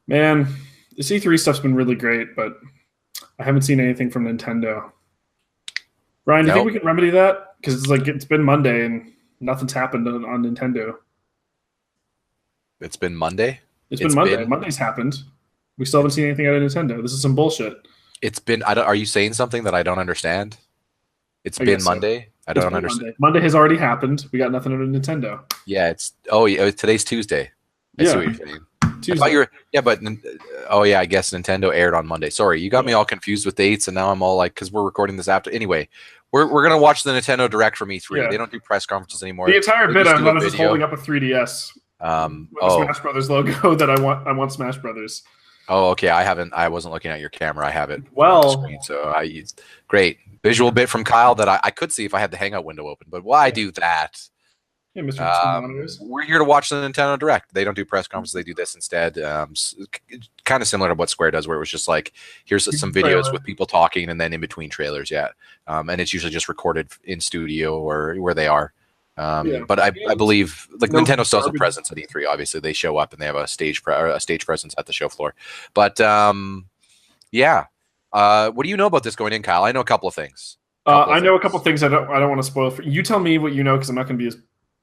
Man, the C3 stuff's been really great, but I haven't seen anything from Nintendo. Ryan, do you think we can remedy that? Because it's like it's been Monday and nothing's happened on Nintendo. It's been Monday? It's been Monday. Monday's happened. We still haven't seen anything out of Nintendo. This is some bullshit. It's been. Are you saying something that I don't understand? It's been Monday. I don't understand. Monday has already happened. We got nothing out of Nintendo. Yeah, it's. Oh, yeah, today's Tuesday. I see what you're saying. Tuesday. I guess Nintendo aired on Monday. Sorry, you got me all confused with dates, and now I'm all like, because we're recording this after. Anyway, we're gonna watch the Nintendo Direct from E3. Yeah. They don't do press conferences anymore. The entire bit of us is holding up a 3DS. With the Smash Brothers logo that I want Smash Brothers. Oh, okay. I wasn't looking at your camera. I have it on the screen, so I used great visual bit from Kyle that I could see if I had the Hangout window open. But why do that? Yeah, Mr. We're here to watch the Nintendo Direct. They don't do press conferences. They do this instead. Kind of similar to what Square does, where it was just like, here's some videos with people talking, and then in between trailers. Yeah, and it's usually just recorded in studio or where they are. But I believe like Nintendo still has a presence at E3. Obviously, they show up and they have a stage presence at the show floor. But what do you know about this going in, Kyle? I know a couple of things. I know a couple of things. I don't want to spoil for you. Tell me what you know, because I'm not going to be as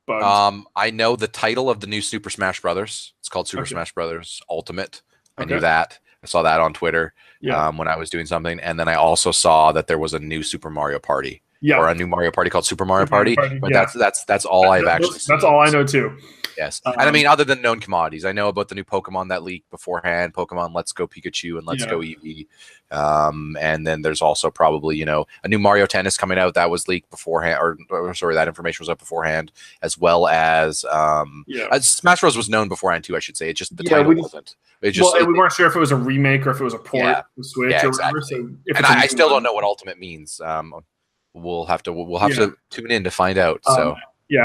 bugged. I know the title of the new Super Smash Brothers. It's called Super Smash Brothers Ultimate. I knew that. I saw that on Twitter when I was doing something, and then I also saw that there was a new Super Mario Party. Yeah, or a new Mario Party called Super Mario Party. But that's all I've actually seen. That's all I know too. Yes, and I mean, other than known commodities, I know about the new Pokemon that leaked beforehand. Pokemon Let's Go Pikachu and Let's Go Eevee. And then there's also probably a new Mario Tennis coming out that was leaked beforehand, or sorry, that information was up beforehand, as well as Smash Bros was known beforehand too. I should say, it just the title wasn't. We weren't sure if it was a remake or if it was a port to Switch or whatever. So I still don't know what Ultimate means. We'll have to tune in to find out. So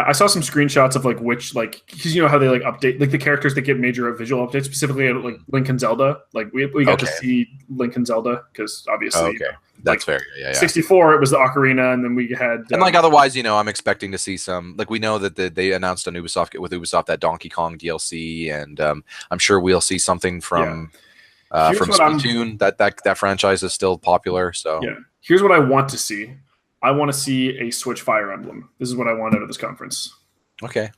I saw some screenshots of because you know how they update the characters that get major visual updates, specifically like Link and Zelda. Like we got to see Link and Zelda because obviously that's fair. Yeah. 64 it was the Ocarina, and then we had and otherwise I'm expecting to see some we know that they announced on Ubisoft that Donkey Kong DLC, and I'm sure we'll see something from Splatoon. That franchise is still popular. So here's what I want to see. I want to see a Switch Fire Emblem. This is what I want out of this conference. Okay.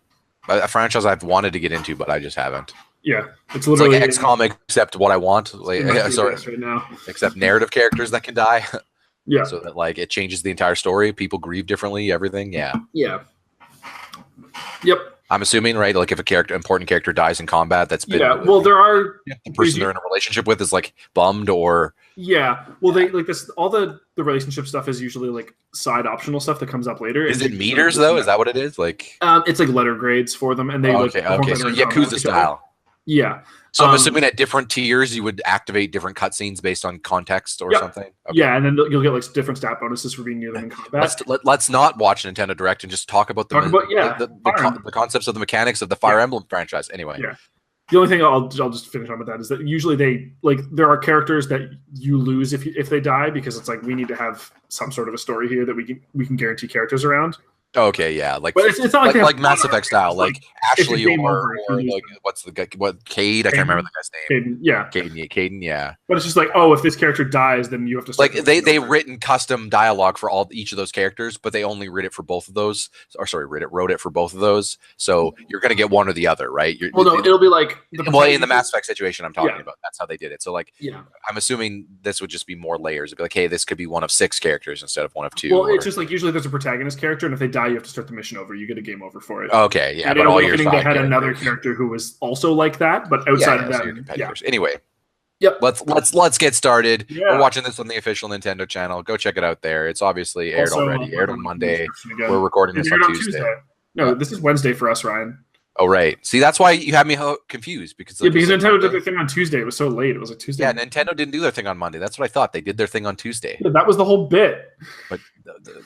A franchise I've wanted to get into, but I just haven't. Yeah. It's literally like XCOM, except what I want. Right now. Except narrative characters that can die. Yeah. So that it changes the entire story. People grieve differently, everything. Yeah. Yeah. Yep. I'm assuming, right? Like if important character dies in combat, that's been there are the person they're in a relationship with is bummed or they this all the relationship stuff is usually side optional stuff that comes up later. Is it meters though? Is that what it is? It's letter grades for them, and they so Yakuza style. Yeah. So I'm assuming at different tiers you would activate different cutscenes based on context or something. Okay. Yeah, and then you'll get different stat bonuses for being near them in combat. Let's not watch Nintendo Direct and just talk about the concepts of the mechanics of the Fire Emblem franchise. Anyway. Yeah. The only thing I'll just finish on with that is that usually they there are characters that you lose if they die, because it's we need to have some sort of a story here that we can guaranttage characters around. Okay, yeah, but it's not like Mass Effect style, Ashley or what's the guy? Cade? I can't remember the guy's name. Caden, yeah. But it's just if this character dies, then you have to they written custom dialogue for each of those characters, but they only wrote it for both of those. Wrote it for both of those. So you're gonna get one or the other, right? It'll be in the Mass Effect situation I'm talking about. That's how they did it. So I'm assuming this would just be more layers. It'd be hey, this could be one of 6 characters instead of one of 2. Well, it's just usually there's a protagonist character, and if they die, you have to start the mission over. You get a a game over for it. Okay, yeah. And but all your they had another character who was also like that, but outside of that, Anyway, yep. Let's get started. Yeah. We're watching this on the official Nintendo channel. Go check it out there. It's obviously aired already. Aired on Monday. We're recording this on Tuesday. No, this is Wednesday for us, Ryan. Oh, right. See, that's why you had me confused because Nintendo did their thing on Tuesday. It was so late. It was like Tuesday. Yeah, Nintendo didn't do their thing on Monday. That's what I thought. They did their thing on Tuesday. Yeah, that was the whole bit. But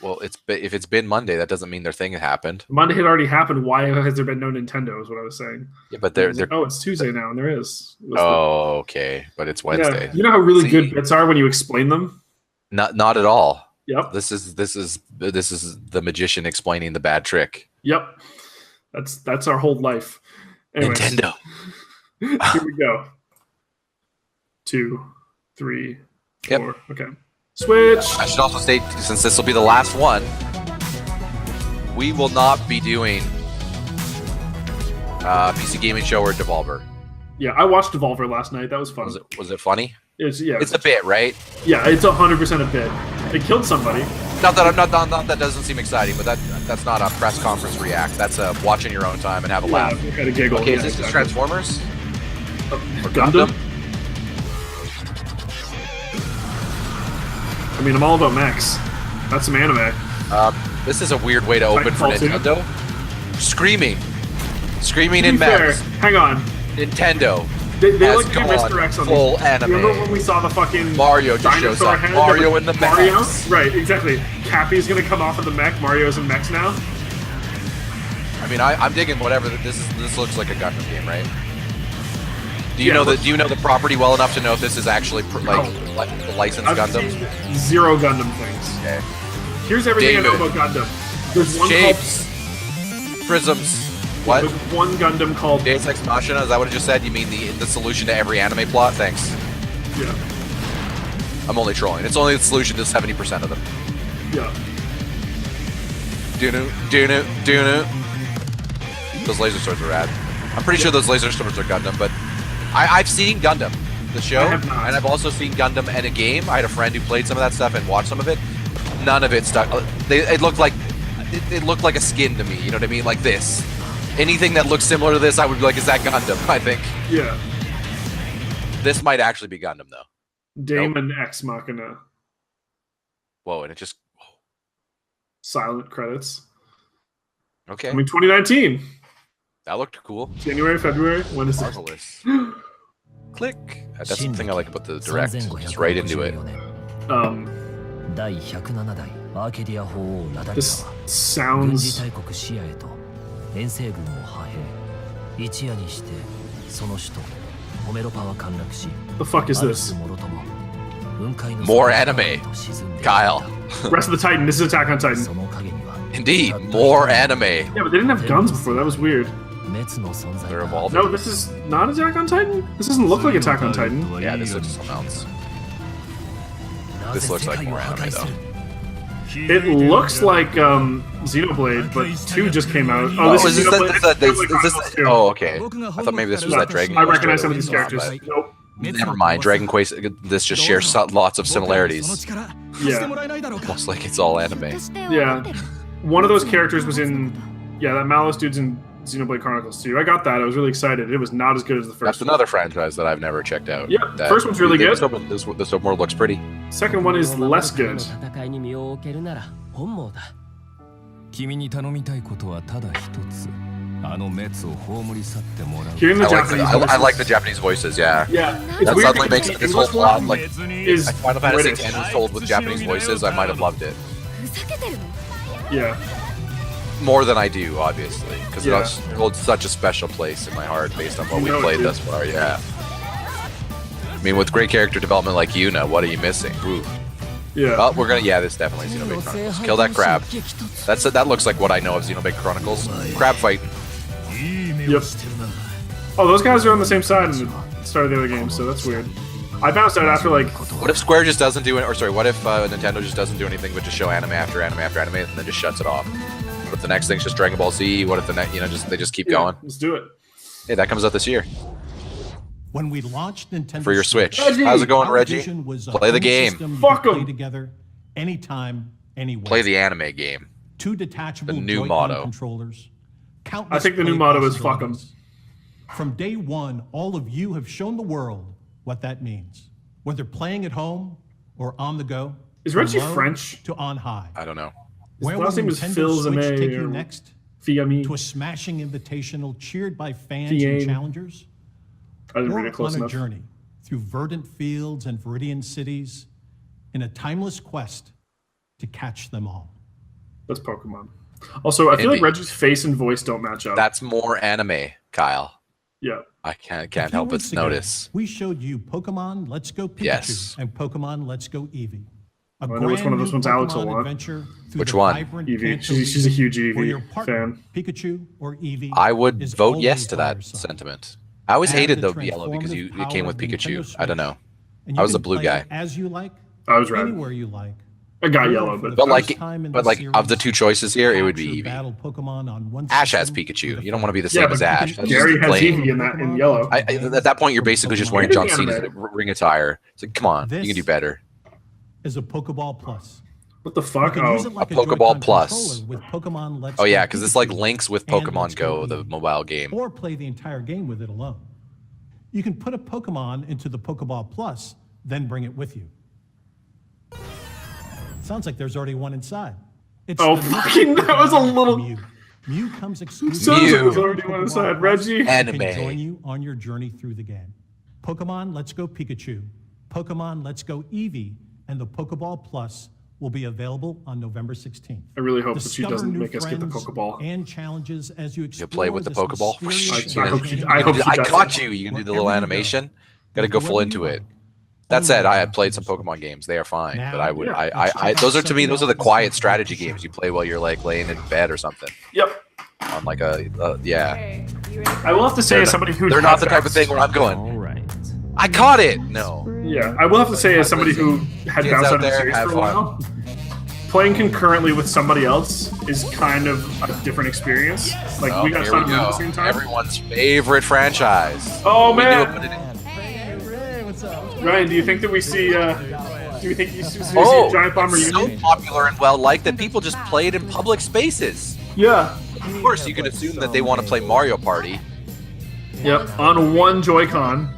well, if it's been Monday, that doesn't mean their thing happened. Monday had already happened. Why has there been no Nintendo? Is what I was saying. Yeah, but they're it's Tuesday now, and there is. Okay, but it's Wednesday. Yeah. You know how really good bits are when you explain them. Not at all. Yep. This is the magician explaining the bad trick. Yep. That's our whole life. Anyways, Nintendo. Here we go. 2, 3, 4. Yep. Okay. Switch. I should also state, since this will be the last one, we will not be doing PC Gaming Show or Devolver. Yeah, I watched Devolver last night. That was fun. Was it funny? It's a bit, right? Yeah, it's 100% a bit. They killed somebody. Not that doesn't seem exciting, but that's not a press conference react. That's a watch in your own time and have a laugh. Kind of giggle. Okay, is this just Transformers? Or Gundam? I mean, I'm all about mechs. That's some anime. This is a weird way to open for Nintendo. Screaming in mechs. Hang on. Nintendo. They like to do misdirects on full these. anime. Remember when we saw the fucking Mario just shows up. Mario in the mechs. Right, exactly. Cappy's gonna come off of the mech. Mario's in mechs now. I mean, I'm digging whatever. This looks like a Gundam game, right? Do you know the property well enough to know if this is actually like the licensed Gundams? Seen 0 Gundam things. Okay. Here's everything I know about Gundam. There's one shapes, prisms. What? There's one Gundam called Deus Ex Machina. Is that what it just said? You mean the solution to every anime plot? Thanks. Yeah. I'm only trolling. It's only the solution to 70% of them. Yeah. Do-no. Those laser swords are rad. I'm pretty sure those laser swords are Gundam, but I've seen Gundam, the show, and I've also seen Gundam in a game. I had a friend who played some of that stuff and watched some of it. None of it stuck. It looked like a skin to me. You know what I mean? Like this. Anything that looks similar to this, I would be like, is that Gundam? I think. Yeah. This might actually be Gundam, though. Daemon Ex Machina. Whoa, and it just... Silent credits. Okay. I mean, 2019. That looked cool. January, February. When is it? Marvelous. Click. That's the thing I like about the Direct. Just right into it. This sounds... The fuck is this? More anime. Kyle. Rest of the Titan. This is Attack on Titan. Indeed, more anime. Yeah, but they didn't have guns before. That was weird. They're evolving. No, this is not Attack on Titan? This doesn't look like Attack on Titan. Yeah, this looks something else. This looks like more anime, though. It looks like Xenoblade, but 2 just came out. Oh, this is Xenoblade. Oh, okay. I thought maybe this was that Dragon Quest. I recognize some of these characters. Nope. Never mind. Dragon Quest, this just shares lots of similarities. Yeah. Almost like it's all anime. Yeah. One of those characters was in... Yeah, that Malus dude's in Xenoblade Chronicles 2. I got that. I was really excited. It was not as good as the first That's another franchise that I've never checked out. Yeah, the first one's really good. This open world looks pretty. Second one is less good. Hearing the Japanese voices. I like the Japanese voices, yeah. Yeah. That suddenly makes this whole plot like is Final Fantasy X was told with Japanese voices, I might have loved it. Yeah. More than I do, obviously, because it holds such a special place in my heart based on what we played thus far. Yeah. I mean, with great character development like Yuna, what are you missing? Ooh. Yeah. Well, we're gonna. Yeah, this definitely is Xenoblade Chronicles. Kill that crab. That looks like what I know of Xenoblade Chronicles. Crab fight. Yep. Oh, those guys are on the same side in the start of the other game, so that's weird. I bounced out after like. What if Square just doesn't do it? Or sorry, what if Nintendo just doesn't do anything but just show anime after anime after anime and then just shuts it off? What if the next thing's just Dragon Ball Z? What if the next, they just keep going? Let's do it. Hey, that comes out this year. When we launched Nintendo for your Switch. Reggie. How's it going, Reggie? Play the game. Fuck 'em. Together, anytime, anywhere. Play the anime game. 2 detachable the new Joy-Con motto. Controllers. I think the new motto is fuck 'em. From day one, all of you have shown the world what that means. Whether playing at home or on the go. Is Reggie from low French? to on high. I don't know. Where last will name is Nintendo Phil Switch Zamay take you or- next? Fiami. To a smashing invitational cheered by fans Fiame. and challengers. I didn't read Or it close on a enough. journey through verdant fields and viridian cities in a timeless quest to catch them all. That's Pokemon. Also, I feel like Indeed. Reggie's face and voice don't match up. That's more anime, Kyle. Yeah. I can't A few help but weeks ago, notice. We showed you Pokemon Let's Go Pikachu Yes. and Pokemon Let's Go Eevee. A I know which one of those brand ones new Alex will Pokemon want. adventure through Which the one? vibrant Eevee. Kanto She's a region huge where Eevee your partner, fan. Pikachu or Eevee, I would is vote yes always to by that your side. sentiment. I always Add hated the the yellow because transformative it came with power of Pikachu. Nintendo I don't Switch, know. and I you was a can blue play guy. it as you like, I was red. anywhere you like. I got Or yellow, for the but But first time in of the series, two choices here, it would be capture Eevee. battle Pokemon on one Ash has system Pikachu. with a You don't want to be the Yeah, same but as Ash. That's Gary just has plain. Eevee in yellow. At that point, you're basically just wearing Where John did the Cena's anime? ring attire. It's like, come on, This you can do better. is a Pokeball Plus. What the You fuck? can use Oh, it like A a Pokeball Joy-Con Plus. controller with Pokemon Let's Oh yeah, Go because this like Pikachu links with and Pokemon Let's Go, the Eevee. mobile game. Or play the entire game with it alone. You can put a Pokemon into the Pokeball Plus, then bring it with you. Sounds like there's already one inside. It's Oh, the fucking- that was a little- Mew. Mew comes exclusively. Sounds like with there's already Pokeball one inside. Plus Reggie. and Anime. can join you on your journey through the game. Pokemon Let's Go Pikachu, Pokemon Let's Go Eevee, and the Pokeball Plus will be available on November 16th. I really hope that she Discover doesn't new make us get the friends Pokeball. and challenges as you explore play with the this Pokeball? mysterious I hope she- I hope she I does. caught you. You can do the little Wherever you go, animation. Got to go full wherever into you it. are. That said, I have Only played some Nintendo Pokemon games. They are fine, Now, but I would, yeah. those are to me, those are the quiet Something strategy else. games you play while you're like laying in bed or something Yep. on like yeah. Okay, you ready? I will have to say, They're as not- somebody who They're not the has type of thing where I'm going. All right. I caught it. No. Yeah, I will have to say, as somebody who had Kids bounced out out of the there, series have for a fun. while, playing concurrently with somebody else is kind of a different experience. Like, Oh, we got here we started at go. the same time. Everyone's favorite franchise. Oh, We knew man. it, but it didn't- Ryan, do you think that we see, do you think you see Oh, a Giant Bomb it's so reunion? popular and well liked that people just play it in public spaces. Yeah. Of course, you can assume that they want to play Mario Party. Yep, on one Joy-Con.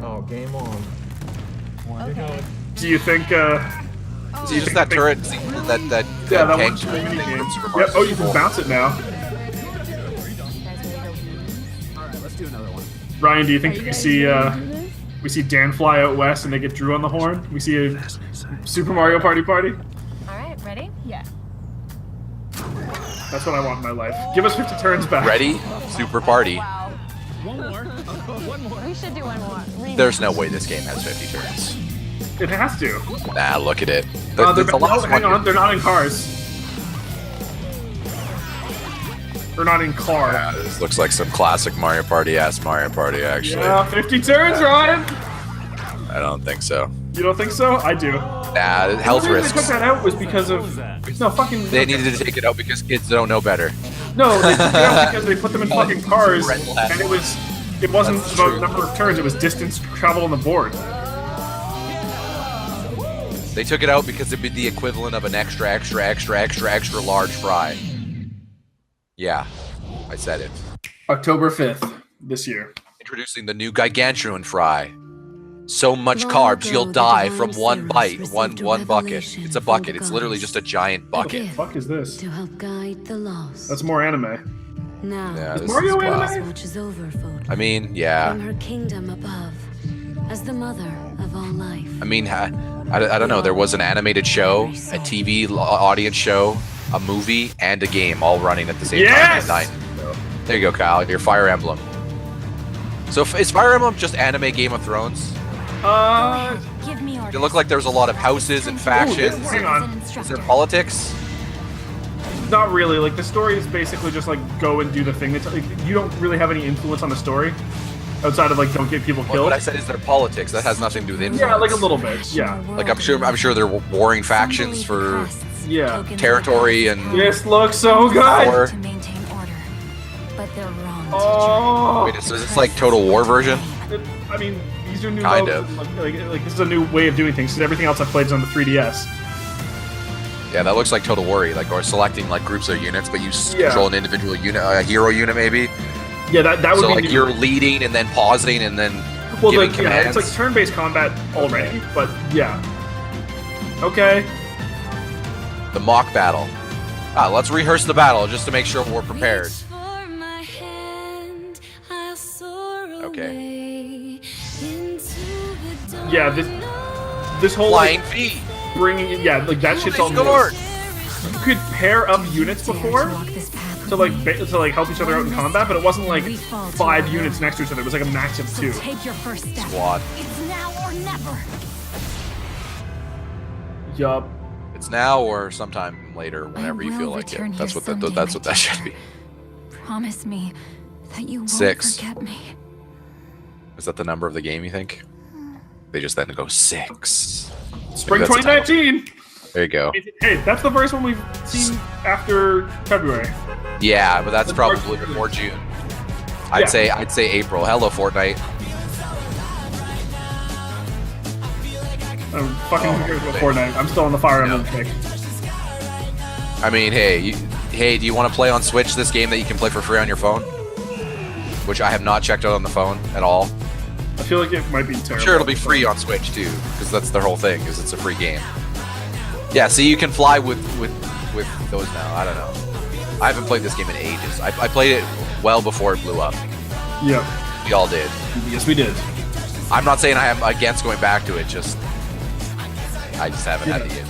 Oh, game on. Do you think, It's just that turret, that yeah, that tank one's turret mini thing game. from Super Yep, Mario oh, you can 64. bounce it now. Let's do another one. Ryan, do you think that we see Dan fly out west and they get Drew on the horn? We see a Super Mario Party party? All right, ready? Yeah. That's what I want in my life. Give us 50 turns back. Ready? Super Party. Wow. One more. We should do one more. There's no way this game has 50 turns. It has to. Nah, look at it. They're, The last hang one- on, they're not in cars. They're not in car. Yeah, this looks like some classic Mario Party-ass Mario Party, actually. Yeah, 50 turns, Ryan! I don't think so. You don't think so? I do. Nah, health The reason they risks. took that out was because of... No, fucking... They needed to take it out because kids don't know better. No, they took it out because they put them in fucking cars, Red flag. and it wasn't That's about true. number of turns, it was distance traveled on the board. They took it out because it'd be the equivalent of an extra large fry. Yeah, I said it. October 5th, this year. Introducing the new Gigantuan fry. So much carbs, you'll die from one bite, one bucket. It's a bucket. It's literally just a giant bucket. Fuck is this? To help guide the lost. That's more anime. Now, Yeah, this Mario is wild. anime? watches over folk I mean, from yeah. her kingdom above, as the mother of all life. I mean, I don't know. There was an animated show, a TV audience show, a movie, and a game all running at the same Yes! time at night. There you go, Kyle. Your Fire Emblem. So is Fire Emblem just anime Game of Thrones? Give me It looked like there was a lot of houses and factions. Hang on. Is there politics? Not really. Like, the story is basically just, like, go and do the thing. Like, you don't really have any influence on the story. Outside of, like, don't get people killed. What I said is there politics. That has nothing to do with influence. Yeah, like a little bit. Yeah. Like I'm sure they're warring factions for Yeah. territory and This looks so good! power. To maintain order, but they're wrong. Oh! Wait, so is this like Total War version? I mean, these are new Kind modes. of. Like, this is a new way of doing things, because everything else I played is on the 3DS. Yeah, that looks like Total War, like or selecting like groups or units, but you Yeah. control an individual unit, a hero unit maybe. Yeah, that would So be like new. you're leading and then pausing and then Well, giving yeah, commands. it's like turn-based combat already, but yeah. Okay. The mock battle. Let's rehearse the battle just to make sure we're prepared. Okay. Yeah, this whole Flying like, feet. bringing like that shit's all new. Scored. You could pair up units before to like help each other out in combat, but it wasn't like 5 units next to each other. It was like a max of 2. Take your first step. Squad. It's now or never. Yup. It's now or sometime later, whenever you will feel like return it. here That's what someday, that's what my that should be. Promise me that you won't 6. forget me. Is that the number of the game, you think? They just then go 6. Spring Maybe that's the title. 2019. There you go. Hey, that's the first one we've seen after February. Yeah, but that's probably before June. I'd say April. Hello, Fortnite. I'm fucking with Fortnite. I'm still on the Fire Emblem kick. I mean, hey, do you want to play on Switch this game that you can play for free on your phone? Which I have not checked out on the phone at all. I feel like it might be terrible. I'm sure it'll be free on Switch too, because that's their whole thing, is it's a free game. Yeah, see, you can fly with those now. I don't know. I haven't played this game in ages. I played it well before it blew up. Yep. We all did. Yes, we did. I'm not saying I am against going back to it, just I just haven't had the itch.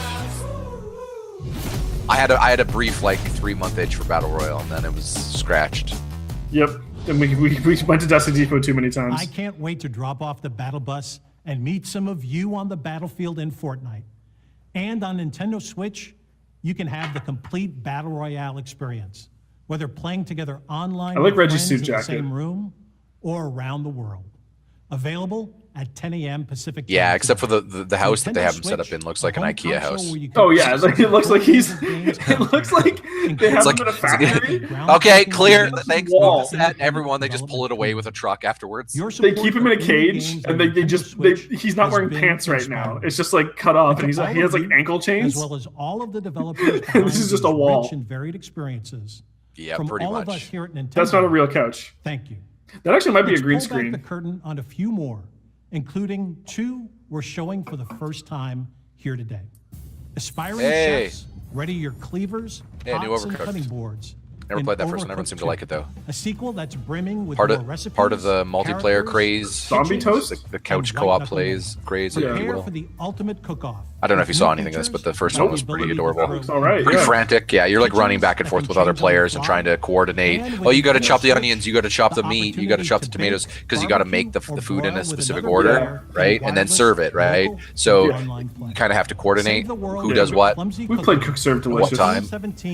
I had a brief like 3-month itch for Battle Royale, and then it was scratched. Yep. And we went to Destiny Depot too many times. I can't wait to drop off the battle bus and meet some of you on the battlefield in Fortnite. And on Nintendo Switch, you can have the complete Battle Royale experience, whether playing together online I like with Reggie's friends suit in the jacket. same room or around the world. Available at 10 a.m. Pacific time. Yeah, except for the house that they Nintendo have him set up Switch, in looks like a an home IKEA console house. where you can Oh yeah, play it looks like he's. games It looks like they have him in a factory. Okay, clear. Thanks. Wall. Notice that everyone they just pull it away with a truck afterwards. They keep him in a cage, and he's not wearing pants right now. It's just like cut off, and he has like ankle chains. As well as all of the developers This is just a wall. rich and varied experiences. Yeah, From pretty all much. of us here at Nintendo. That's not a real couch. Thank you. That actually might be a Let's green pull screen. back the curtain on a few more, including 2 we're showing for the first time here today. Aspiring Hey. chefs, ready your cleavers, Yeah, new pots, and Overcooked. cutting boards. Never in played that first one. Everyone Overcooked seemed to like it though. 2, a sequel that's brimming with Part more of recipes, the multiplayer characters, craze. Zombie kitchens, toast? The couch and co-op white-knuckle plays moments. craze, if you Prepare will. for the ultimate cook-off. I don't know if you with saw new anything of this, but the features first and one the was pretty ability to adorable. throw All right, Pretty yeah. frantic, yeah. You're like running back and forth with other players and trying to coordinate. Oh, you got to chop the onions, you got to chop the meat, you got to chop the tomatoes, because you got to make the food in a specific order, right? And then serve it, right? So you kind of have to coordinate who does what. We played Cook Serve Delicious. time?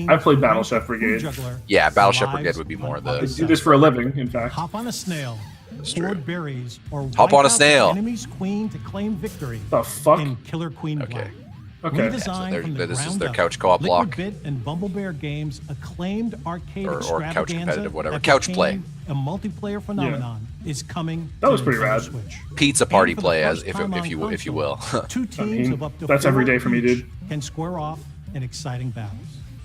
I played Battle Chef Brigade. Yeah, Battle Chef Brigade would be more I the. do this for a living, in fact. Hop on a snail, true. hoard berries, or Hop wipe on a out the snail. enemy's queen to claim victory The fuck? in Killer Queen Okay. Black. Okay. Redesigned they're- from the this is ground their up, couch co-op block. Liquid Bit and Bumblebear Games acclaimed arcade Or couch extravaganza competitive, whatever. that Couch became play. a multiplayer phenomenon is coming. That to was pretty Nintendo rad. Switch. Pizza party And for the play, as first if time on you console, will. 2 teams mean, of up to that's 4 every day for me, each dude. Can square off in exciting battles.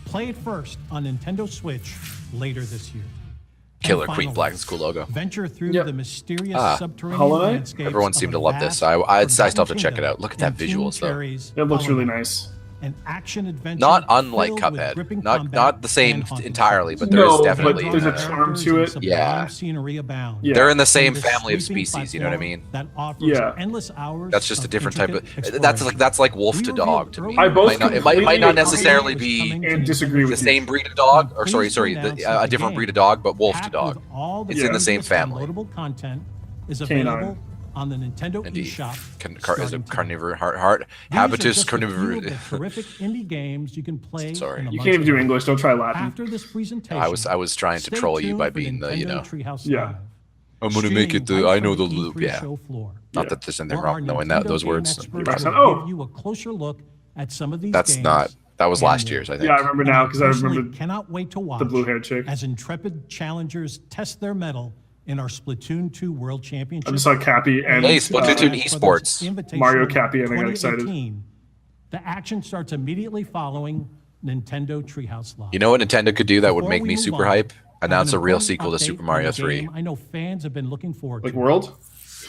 Play it first on Nintendo Switch later this year. And Killer Queen finally, Black, it's a cool logo. Venture through Yep. the mysterious subterranean Hollow Knight? landscapes Everyone of seemed a to love vast, this. I still have to forgotten check it kingdom out. Look at that in King visuals, though. Cherry's It looks Hollow really Knight. nice. An action adventure Not unlike filled with Cuphead. gripping Not combat the same and haunting entirely, but scenes. there is No, definitely. but there's a charm to it. Yeah. Scenery abound. Yeah. They're in the same And the family of sweeping species. You know what I platform mean? That offers Yeah. endless hours That's just a of different type of. intricate That's like wolf We to revealed dog to me. earlier I both It might completely not agree necessarily be and disagree the with you. same breed of dog, or sorry, a different breed of dog, but wolf to packed dog. with all It's in the same newest family. downloadable content is Canine. available on the Nintendo Indeed. eShop. Is it starting today. carnivore heart These are habitus just a few carnivore? of the terrific indie games you can play. Sorry. in the You months can't even do ahead. English. Don't try Latin. After this presentation, I was trying to stay troll you tuned by for being the, you Nintendo know. Treehouse Yeah. Live, I'm gonna make it. streaming I right know from the loop. E3 Yeah. show floor, Not that there's anything where wrong our with knowing Nintendo those game words. experts Right. will Oh. give you a closer look at some of these That's games. not. That was and last more. year's, I think. Yeah, I remember now because I personally remember cannot wait to watch the blue-haired chick. as intrepid challengers test their mettle in our Splatoon 2 World Championship. I just saw Cappy and Hey, Splatoon 2 Brothers esports. Invitational Mario Cappy, and I got excited. 2018. The action starts immediately following Nintendo Treehouse Live. You know what Nintendo could do that would Before make we me move super on, hype? I have Announce an a real important sequel to update Super on Mario a 3. game I know fans have been looking forward like to. World.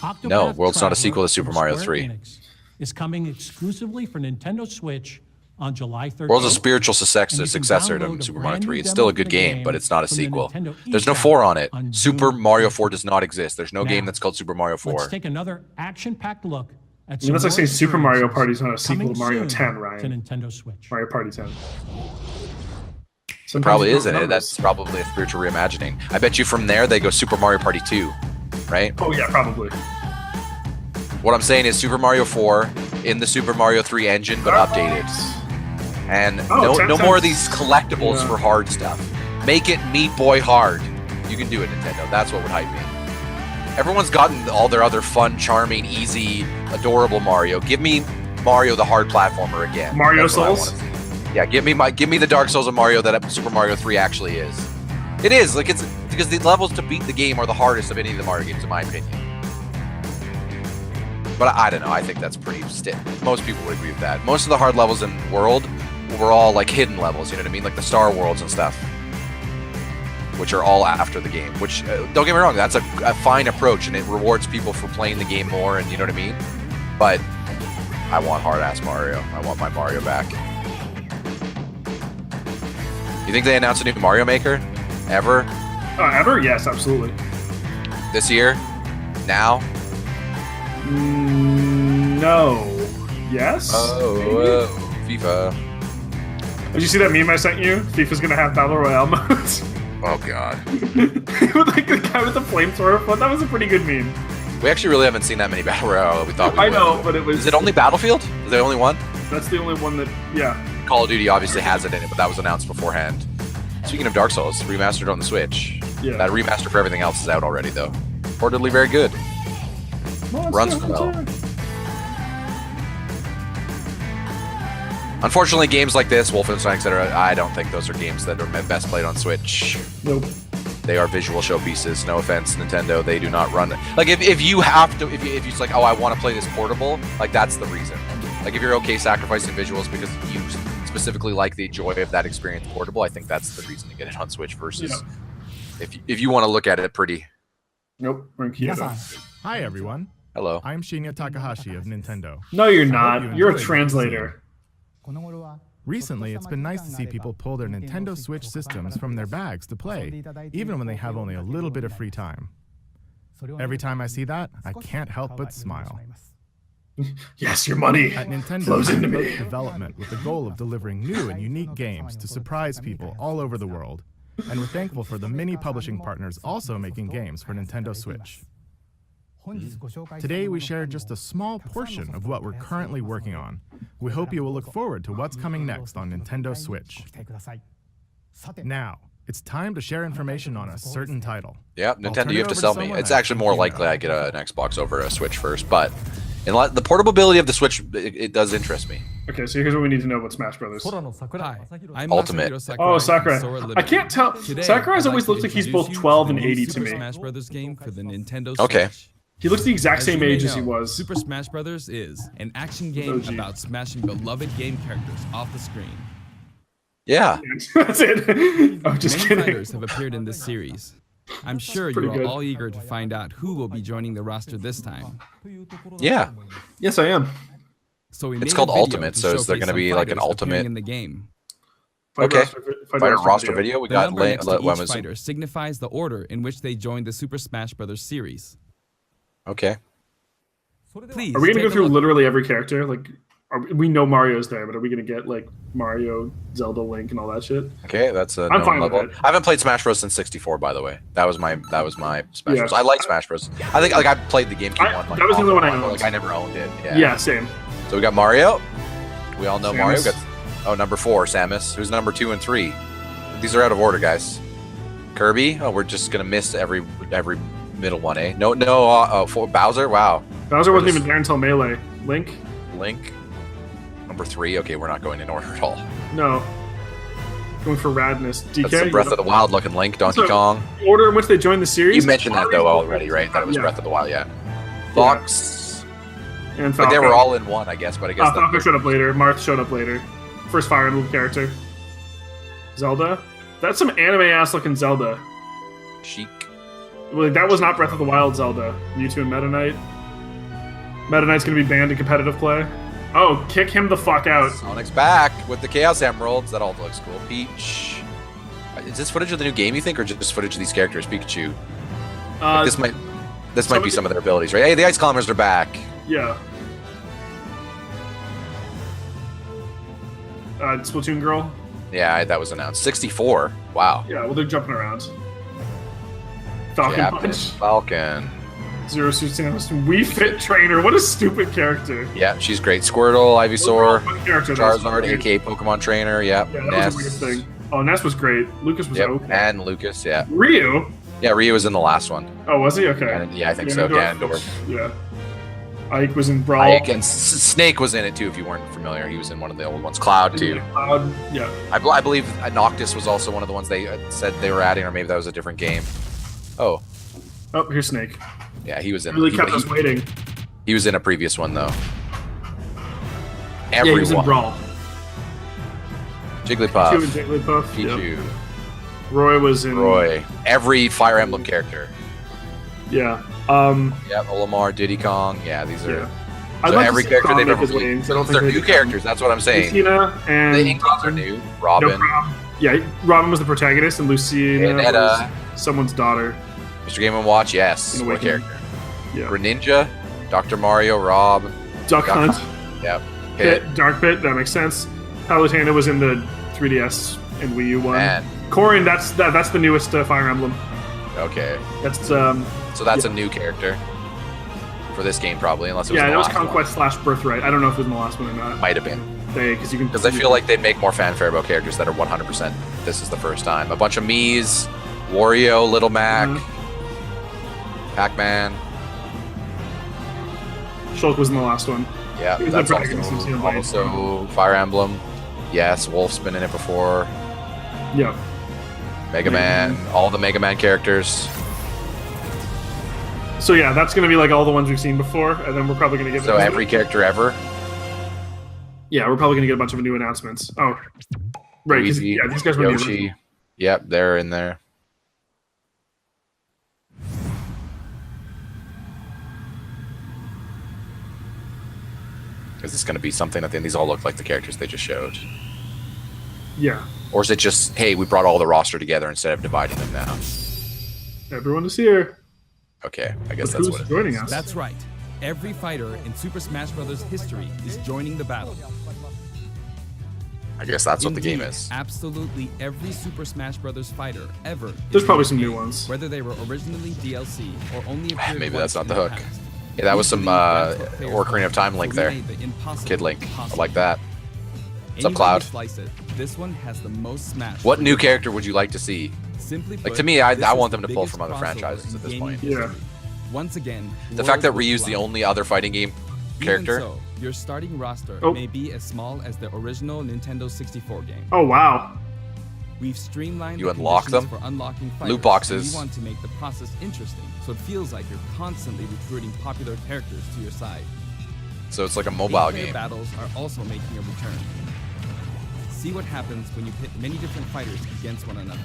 Octopath No, World's not a Traveler sequel to Super from Mario Square 3. Enix is coming exclusively for Nintendo Switch on July 13th. World's a spiritual successor to Super Mario 3. It's still a good game, but it's not a sequel. There's no 4 on it. Super Mario 4 does not exist. There's no game that's called Super Mario 4. Let's take another action-packed look at unless I say Super Mario Party's not a sequel to Mario 10, Ryan. To Nintendo Switch. Mario Party 10. It probably isn't it. That's probably a spiritual reimagining. I bet you from there they go Super Mario Party 2, right? Oh yeah, probably. What I'm saying is Super Mario 4 in the Super Mario 3 engine, but updated. And no more of these collectibles for hard stuff. Make it Meat Boy hard. You can do it, Nintendo. That's what would hype me. Everyone's gotten all their other fun, charming, easy, adorable Mario. Give me Mario the hard platformer again. Mario Souls? Yeah, give me the Dark Souls of Mario that Super Mario 3 actually is. It is, like, it's because the levels to beat the game are the hardest of any of the Mario games, in my opinion. But I don't know, I think that's pretty stiff. Most people would agree with that. Most of the hard levels in the world were all like hidden levels, you know what I mean? Like the Star Worlds and stuff, which are all after the game, which, don't get me wrong, that's a fine approach and it rewards people for playing the game more, and you know what I mean? But I want hard-ass Mario. I want my Mario back. You think they announced a new Mario Maker? Ever? Ever? Yes, absolutely. This year? Now? No. Yes? Oh, FIFA. Did you see that meme I sent you? FIFA's gonna have Battle Royale modes. Oh, God. With like the guy with the flamethrower foot. That was a pretty good meme. We actually really haven't seen that many Battle Royale. We thought we would. I know, but it was... Is it only Battlefield? Is there only one? That's the only one that... Yeah. Call of Duty obviously has it in it, but that was announced beforehand. Speaking of Dark Souls, remastered on the Switch. Yeah. That remaster for everything else is out already, though. Reportedly very good. Runs well. Unfortunately, games like this, Wolfenstein, etc., I don't think those are games that are best played on Switch. Nope. They are visual showpieces. No offense, Nintendo. They do not run it. Like, if you have to, if you're like, oh, I want to play this portable, like, that's the reason. Like, if you're okay sacrificing visuals because you specifically like the joy of that experience portable, I think that's the reason to get it on Switch versus if you want to look at it pretty. Nope. We're in Kyoto. Hi, everyone. Hello. I'm Shinya Takahashi of Nintendo. No, you're not. You're a translator. Recently, it's been nice to see people pull their Nintendo Switch systems from their bags to play, even when they have only a little bit of free time. Every time I see that, I can't help but smile. Yes, your money at Nintendo flows into me. Development with the goal of delivering new and unique games to surprise people all over the world. And we're thankful for the many publishing partners also making games for Nintendo Switch. Today we share just a small portion of what we're currently working on. We hope you will look forward to what's coming next on Nintendo Switch. Now, it's time to share information on a certain title. Yeah, Nintendo, you have to sell me. It's actually more likely I get an Xbox over a Switch first, but the portability of the Switch, it does interest me. Okay, so here's what we need to know about Smash Brothers. Hi, I'm Ultimate. Oh, Sakurai. I can't tell. Sakurai's always looked like he's both 12 and 80 to me. Smash Brothers game for the Nintendo Switch. Okay. He looks the exact same age as he was. Super Smash Brothers is an action game about smashing beloved game characters off the screen. Yeah. That's it. I'm just Many kidding. fighters have appeared in this series. I'm sure you are all eager to find out who will be joining the roster this time. Yeah. Yes, I am. So it's called Ultimate, so is there going to be like an Ultimate in the game? Okay. Fighter roster video. We got each fighter signifies the order in which they joined the Super Smash Brothers series. Okay. Please. Are we gonna go through literally every character? Like, we know Mario's there, but are we gonna get like Mario, Zelda, Link, and all that shit? Okay, that's a I'm fine level. with it. I haven't played Smash Bros since 64, by the way. That was my Smash Bros. I like Smash Bros. I think like I played the GameCube one. Like, that was the only one I owned. Like I never owned it. Yeah, same. So we got Mario. We all know Samus. Mario. Got number 4, Samus. Who's number 2 and 3? These are out of order, guys. Kirby. Oh, we're just gonna miss every middle one, eh? No. For Bowser. Wow. Bowser wasn't even there until Melee. Link. Number 3. Okay, we're not going in order at all. No. Going for radness. DK. That's the Breath of the Wild looking Link. Donkey Kong. The order in which they joined the series. You mentioned that though already, right? That it was Breath of the Wild. Yeah. Fox. And Falco. Like they were all in one, I guess. But I guess Falco showed up later. Marth showed up later. First Fire Emblem character. Zelda. That's some anime-ass looking Zelda. Sheik. Well, that was not Breath of the Wild Zelda. Mewtwo and Meta Knight. Meta Knight's gonna be banned in competitive play. Oh, kick him the fuck out. Sonic's back with the Chaos Emeralds. That all looks cool. Peach. Is this footage of the new game, you think, or just footage of these characters? Pikachu. Like, this might be some of their abilities, right? Hey, the Ice Climbers are back. Yeah. Splatoon Girl. Yeah, that was announced. 64. Wow. Yeah, well, they're jumping around. Falcon Captain Punch. Falcon. Zero Suit Wii Fit Trainer. What a stupid character. Yeah, she's great. Squirtle, Ivysaur, Character, Charizard, aka Pokemon Trainer. Yep. Yeah, that Ness. was a weird thing. Oh, Ness was great. Lucas was okay. And Lucas, yeah. Ryu? Yeah, Ryu was in the last one. Oh, was he? Okay. Yeah, I think so. Ganondorf. Yeah. Ike was in Brawl. Ike and Snake was in it too, if you weren't familiar. He was in one of the old ones. Cloud too. Cloud, yeah. I believe Noctis was also one of the ones they said they were adding, or maybe that was a different game. Oh. Oh, here's Snake. Yeah, he was in. Really kept us waiting. He was in a previous one though. Yeah, he was in Brawl. Jigglypuff. Pichu. Yep. Roy was in. Roy. Every Fire Emblem character. Yeah. Yeah, Olimar, Diddy Kong. Yeah, these are. Yeah. So every character they've ever released. They're new characters. That's what I'm saying. Lucina and the Inklings are new. Robin. Yeah, Robin was the protagonist, and Lucina was someone's daughter. Mr. Game & Watch, yes. What character? Yeah. Greninja, Dr. Mario, Rob. Duck Hunt. Yep. Pit. Dark Pit, that makes sense. Palutena was in the 3DS and Wii U one. And Corrin, that's the newest Fire Emblem. Okay. That's So that's a new character for this game, probably, unless it was. Yeah, that was Conquest / Birthright. I don't know if it was in the last one or not. Might have been. Because I feel like they'd make more fanfare about characters that are 100%. This is the first time. A bunch of Mii's, Wario, Little Mac, Pac-Man. Shulk was in the last one. Yeah, that's also Fire Emblem. Yes, Wolf's been in it before. Yeah. Mega Man, all the Mega Man characters. So yeah, that's gonna be like all the ones we've seen before, and then we're probably gonna get. So every character ever. Yeah, we're probably gonna get a bunch of new announcements. Oh, right. Luigi, yeah, these guys were Yoshi. Yep, they're in there. Is this going to be something at the end? These all look like the characters they just showed. Yeah. Or is it just, hey, we brought all the roster together instead of dividing them now? Everyone is here. Okay, I guess that's what it is. Joining us? That's right. Every fighter in Super Smash Bros. History is joining the battle. I guess that's what the game is. Absolutely every Super Smash Bros. Fighter ever. There's probably some new ones. Whether they were originally DLC or only maybe that's not the hook. Yeah, that was some Ocarina of Time Link there. Kid Link. I like that. What's up, Cloud? This one has the most Smash. What new character would you like to see? Simply like, to me, I want them to pull from other franchises at this point. Yeah. Once again, the fact that Ryu's the only other fighting game character. So, your starting roster may be as small as the original Nintendo 64 game. Oh wow. We've streamlined you unlock them for unlocking fighters, loot boxes. We want to make the process interesting, so it feels like you're constantly recruiting popular characters to your side. So it's like a mobile game. Battles are also making a return. See what happens when you pit many different fighters against one another.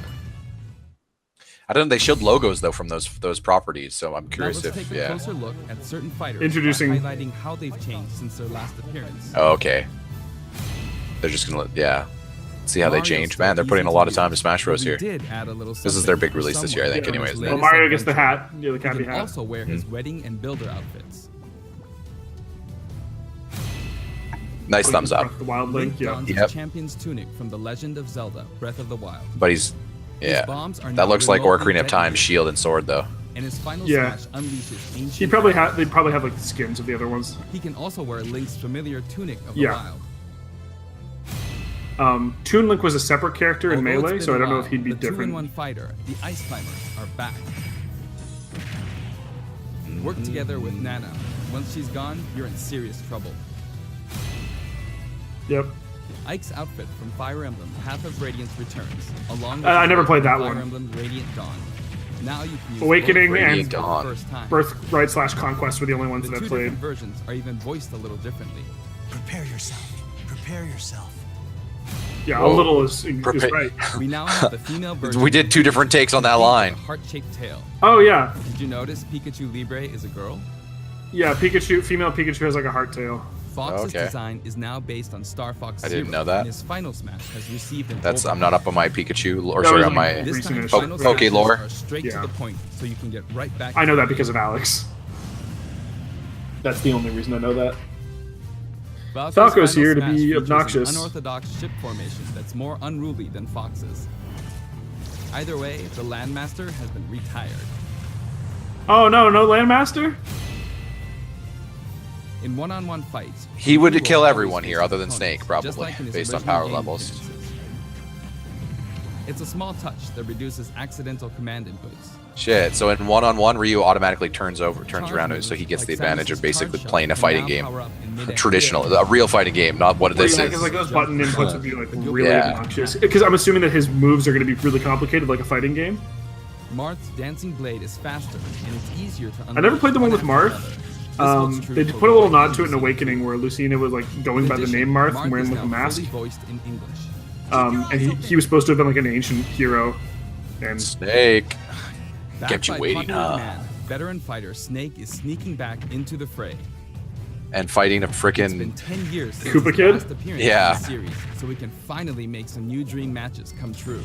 I don't know. They showed logos though from those properties, so I'm curious now let's take a closer look at certain fighters, highlighting how they've changed since their last appearance. Oh, okay. They're just gonna see how they change. Man, they're putting a lot of time to Smash Bros here. This is their big release this year, I think. Anyways, well, Mario gets the hat. Yeah, the cappy hat. Also wear his wedding and builder outfits. Nice thumbs up. The Wild Link, yeah. Champion's tunic from The Legend of Zelda: Breath of the Wild. But he's, yeah, that looks like Ocarina of Time shield and sword though. And his final smash unleashes ancient. They probably have like the skins of the other ones. He can also wear Link's familiar tunic of the Wild. Toon Link was a separate character in Melee, so I don't know if he'd be different. The 2-in-1 fighter, the Ice Climbers, are back. Work together with Nana. Once she's gone, you're in serious trouble. Yep. Ike's outfit from Fire Emblem Path of Radiance returns, along with I never played that Fire one. Emblem Radiant Dawn. Now you can use Awakening and Dawn. Birthright / Conquest were the only ones that I played. The versions are even voiced a little differently. Prepare yourself. Prepare yourself. Yeah, a little is right. We now have the female version. We did two different takes on that line. Heart-shaped tail. Oh yeah. Did you notice Pikachu Libre is a girl? Yeah, female Pikachu has like a heart tail. Fox's design is now based on Star Fox Zero. I didn't know that. And his final smash has received an I'm not up on my Pikachu, or That sorry, was on my This time, Recent final Poke smashes lore. are straight to the point, so you can get right back. I know that because of Alex. That's the only reason I know that. Falco's here to be obnoxious. An unorthodox ship formation that's more unruly than Fox's. Either way, the Landmaster has been retired. Oh no, no Landmaster? In one-on-one fights, He would will kill always everyone face here, other than opponents, Snake, just probably, like in his based on original power game levels. appearances. It's a small touch that reduces accidental command inputs. Shit. So in one-on-one, Ryu automatically turns around, so he gets the advantage of basically playing a fighting game, traditional, a real fighting game, not what this is. Because like those button inputs would be like really obnoxious. Because I'm assuming that his moves are going to be really complicated, like a fighting game. Marth's Dancing Blade is faster, and it's easier to. I never played the one with Marth. They put a little nod to it in Awakening, where Lucina was like going by the name Marth and wearing like a mask. Voiced in English. And he was supposed to have been like an ancient hero. And Snake. Backed Kept you by waiting, popular huh? demand, veteran fighter Snake is sneaking back into the fray. And fighting a It's been frickin' 10 years since Koopa his Kid? last appearance Yeah. in the series, so we can finally make some new dream matches come true.